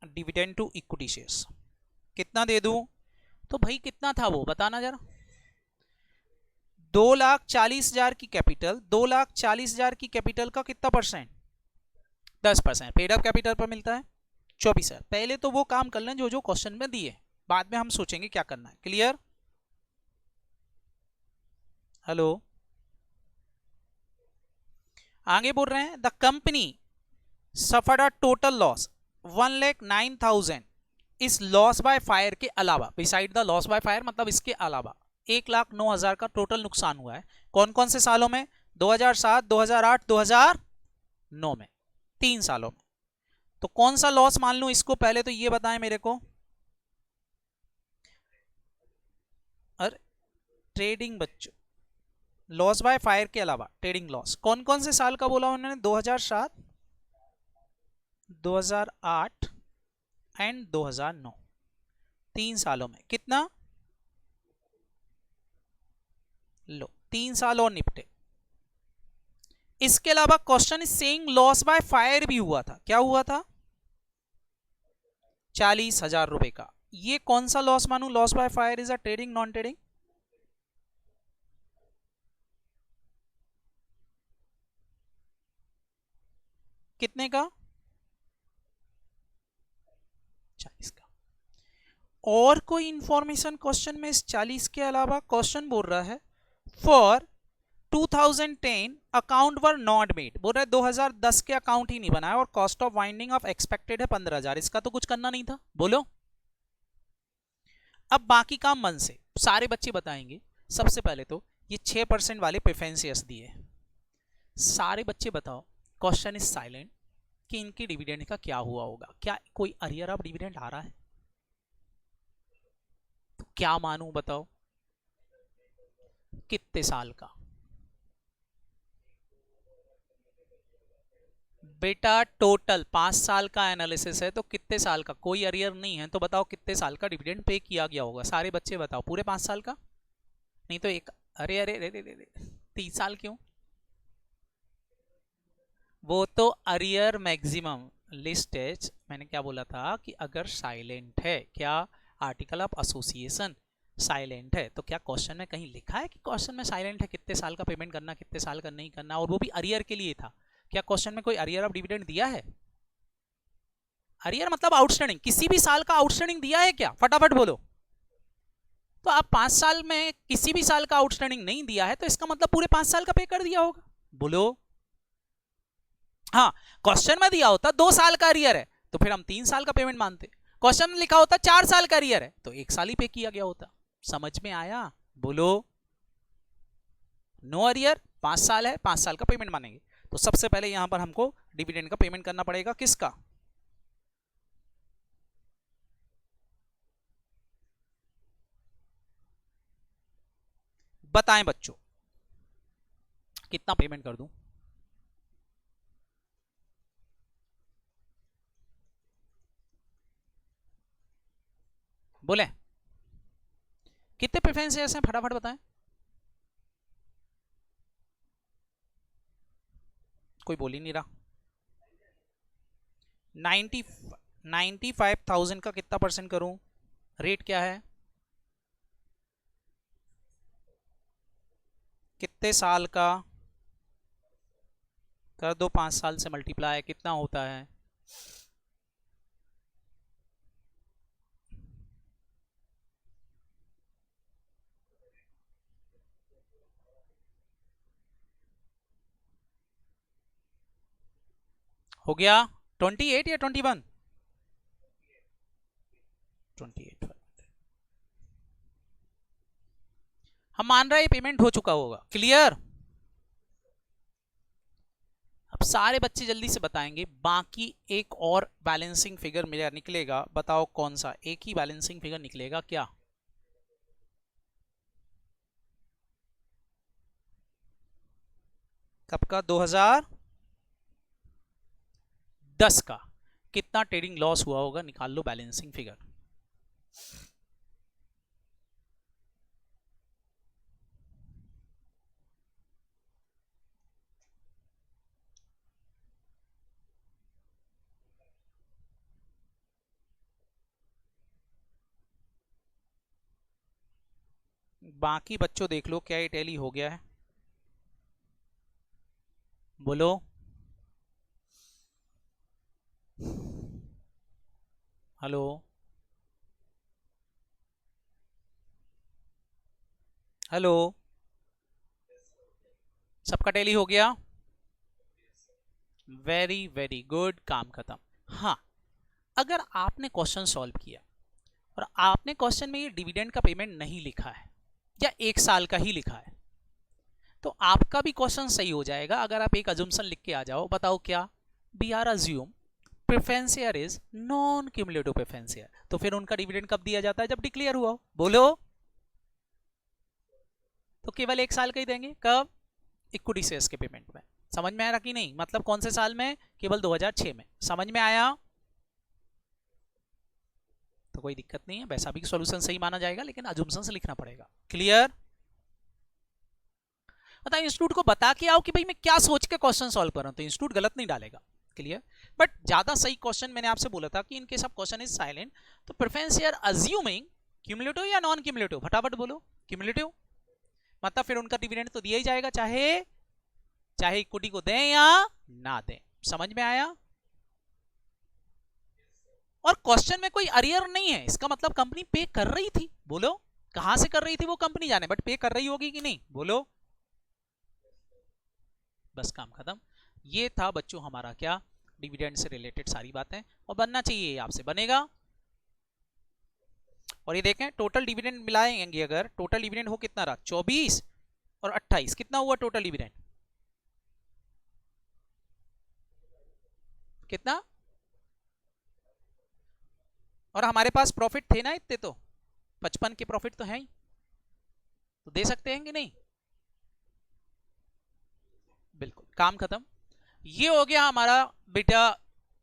डिविडेंड टू इक्विटी शेयर्स, कितना दे दूं, तो भाई कितना था वो बताना जरा। 2,40,000 की कैपिटल, 2,40,000 की कैपिटल का कितना परसेंट 10%, पेड अप कैपिटल पर मिलता है 24,000। पहले तो वो काम कर लें जो जो क्वेश्चन में दिए, बाद में हम सोचेंगे क्या करना है, क्लियर। हेलो, आगे बोल रहे हैं the company suffered a total loss 1,09,000 इस लॉस बाय फायर के अलावा, beside the loss by fire मतलब इसके अलावा 1,09,000 का टोटल नुकसान हुआ है। कौन कौन से सालों में? 2007, 2008, 2009 में, 3 सालों में। तो कौन सा लॉस मान लूं इसको, पहले तो ये बताएं मेरे को। अरे ट्रेडिंग बच्चों, लॉस बाय फायर के अलावा ट्रेडिंग लॉस कौन कौन से साल का बोला उन्होंने? 2007, 2008 एंड 2009, 3 सालों में कितना? लो 3 साल और निपटे। इसके अलावा question is saying loss by fire भी हुआ था। क्या हुआ था? 40,000 रुपए का। ये कौन सा लॉस मानू? Loss by fire is a trading, non trading? कितने का? 40 का। और कोई इंफॉर्मेशन क्वेश्चन में इस 40 के अलावा? क्वेश्चन बोल रहा है for 2010 account were not made, बोल रहा है 2010 के अकाउंट ही नहीं बनाया और cost of winding of expected है 15,000। इसका तो कुछ करना नहीं था, बोलो। अब बाकी काम मन से सारे बच्चे बताएंगे। सबसे पहले तो ये 6% वाले प्रेफरेंशियस दिए, सारे बच्चे बताओ। क्वेश्चन इज साइलेंट कि इनके डिविडेंड का क्या हुआ होगा। क्या कोई अरियर ऑफ डिविडेंड आ रहा है? तो क्या मानूं बताओ, कितने साल का? बेटा टोटल 5 साल का एनालिसिस है, तो कितने साल का? कोई अरियर नहीं है तो बताओ कितने साल का डिविडेंड पे किया गया होगा। सारे बच्चे बताओ, पूरे 5 साल का? नहीं तो एक, अरे अरे अरे अरे 30 साल क्यों? वो तो अरियर मैक्सिमम लिस्टेज, मैंने क्या बोला था कि अगर साइलेंट है, क्या आर्टिकल ऑफ एसोसिएशन साइलेंट है, तो क्या क्वेश्चन में कहीं लिखा है कि क्वेश्चन में साइलेंट है कितने साल का पेमेंट करना, कितने साल का नहीं करना, और वो भी अरियर के लिए था। क्या क्वेश्चन में कोई अरियर ऑफ डिविडेंड दिया है? अरियर मतलब आउटस्टैंडिंग, किसी भी साल का आउटस्टैंडिंग दिया है क्या? फटाफट बोलो। तो आप 5 साल में किसी भी साल का आउटस्टैंडिंग नहीं दिया है तो इसका मतलब पूरे 5 साल का पे कर दिया होगा, बोलो। हाँ, क्वेश्चन में दिया होता 2 साल का अरियर है तो फिर हम 3 साल का पेमेंट मानते। क्वेश्चन में लिखा होता 4 साल का अरियर है तो 1 साल ही पे किया गया होता। समझ में आया? बोलो। नो अरियर, 5 साल है, 5 साल का पेमेंट मानेंगे। तो सबसे पहले यहां पर हमको डिविडेंड का पेमेंट करना पड़ेगा। किसका? बताएं बच्चों, कितना पेमेंट कर दूं? बोले कितने प्रेफरेंसेस हैं, फटाफट बताएं। कोई बोल ही नहीं रहा। 90 95,000 का कितना परसेंट करूं? रेट क्या है? कितने साल का? कर दो 5 साल से मल्टीप्लाई, कितना होता है? हो गया 28 या 21? 28। हम मान रहे हैं पेमेंट हो चुका होगा। क्लियर? अब सारे बच्चे जल्दी से बताएंगे। बाकी एक और बैलेंसिंग फिगर मेरा निकलेगा, बताओ कौन सा? एक ही बैलेंसिंग फिगर निकलेगा क्या? कब का? 2010 का। कितना ट्रेडिंग लॉस हुआ होगा, निकाल लो बैलेंसिंग फिगर। बाकी बच्चों देख लो क्या ये टैली हो गया है, बोलो। Hello, hello. सबका टैली हो गया? वेरी वेरी गुड, काम खत्म। हाँ, अगर आपने क्वेश्चन सॉल्व किया और आपने क्वेश्चन में ये डिविडेंड का पेमेंट नहीं लिखा है या 1 साल का ही लिखा है, तो आपका भी क्वेश्चन सही हो जाएगा अगर आप एक अजम्पशन लिख के आ जाओ। बताओ क्या? B are assume preference share is non cumulative preference share. तो फिर उनका डिविडेंड कब दिया जाता है? जब डिक्लेयर हुआ हो। बोलो। तो केवल 1 साल का ही देंगे। कब? इक्विटी शेयर्स के पेमेंट में। समझ में आया कि नहीं? मतलब कौन से साल में? केवल 2006 में। समझ में आया? तो कोई दिक्कत नहीं है, वैसा भी सॉल्यूशन सही माना जाएगा, लेकिन अजम्पशन से लिखना पड़ेगा। क्लियर? बताओ, इंस्टीट्यूट को बता के आओ कि भाई मैं क्या सोच के क्वेश्चन सॉल्व कर रहा हूं, तो इंस्टीट्यूट गलत नहीं डालेगा। क्लियर? बट ज्यादा सही क्वेश्चन मैंने आपसे बोला था कि in case of question is silent, तो प्रेफरेंस शेयर अज्यूमिंग क्यूमुलेटिव या नॉन क्यूमुलेटिव? फटाफट बोलो। क्यूमुलेटिव। मतलब फिर उनका डिविडेंड तो दिया ही जाएगा, चाहे इक्विटी को दें या ना दें। समझ में आया? और क्वेश्चन में कोई अरियर नहीं है, इसका मतलब कंपनी पे कर रही थी। बोलो, कहां से कर रही थी वो कंपनी जाने, बट पे कर रही होगी कि नहीं? बोलो। बस काम खत्म। ये था बच्चों हमारा क्या, डिविडेंड से रिलेटेड सारी बातें, और बनना चाहिए, आपसे बनेगा। और ये देखें, टोटल डिविडेंड मिलाएंगे अगर, टोटल डिविडेंड हो कितना रहा? 24 और 28, कितना हुआ टोटल डिविडेंड? कितना? और हमारे पास प्रॉफिट थे ना इतने, तो 55 के प्रॉफिट तो है ही, तो दे सकते हैं कि नहीं? बिल्कुल, काम खत्म। ये हो गया हमारा बेटा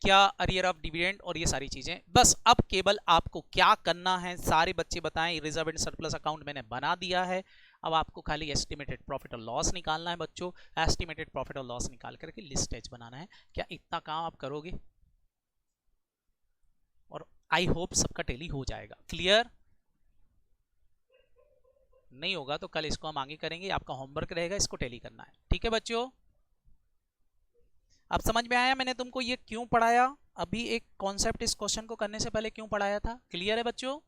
क्या, अरियर ऑफ डिविडेंड और ये सारी चीजें। बस अब केवल आपको क्या करना है, सारे बच्चे बताएं। रिजर्व एंड सरप्लस अकाउंट मैंने बना दिया है, अब आपको खाली एस्टिमेटेड प्रॉफिट और लॉस निकालना है बच्चों। एस्टिमेटेड प्रॉफिट और लॉस निकाल करके लिस्ट एच बनाना है। क्या इतना काम आप करोगे? और आई होप सबका टैली हो जाएगा। क्लियर? नहीं होगा तो कल इसको हम आगे करेंगे, आपका होमवर्क रहेगा, इसको टैली करना है। ठीक है बच्चों? अब समझ में आया मैंने तुमको ये क्यों पढ़ाया, अभी एक कॉन्सेप्ट इस क्वेश्चन को करने से पहले क्यों पढ़ाया था? क्लियर है बच्चों?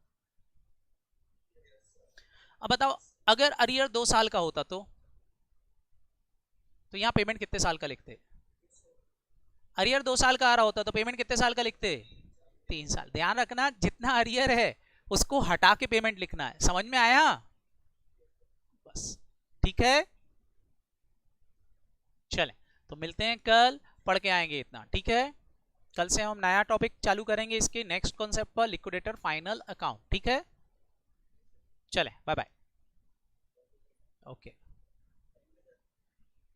अब बताओ, अगर अरियर 2 साल का होता तो यहां पेमेंट कितने साल का लिखते? अरियर 2 साल का आ रहा होता तो पेमेंट कितने साल का लिखते? 3 साल। ध्यान रखना, जितना अरियर है उसको हटा के पेमेंट लिखना है। समझ में आया? बस, ठीक है। चलें, तो मिलते हैं कल, पढ़ के आएंगे इतना। ठीक है? कल से हम नया टॉपिक चालू करेंगे इसके नेक्स्ट कॉन्सेप्ट पर, लिक्विडेटर फाइनल अकाउंट। ठीक है? चलें, bye bye. Okay,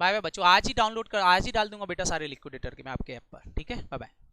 bye bye बच्चों। आज ही डाउनलोड कर, आज ही डाल दूंगा बेटा सारे लिक्विडेटर के मैं आपके ऐप पर। ठीक है? Bye bye.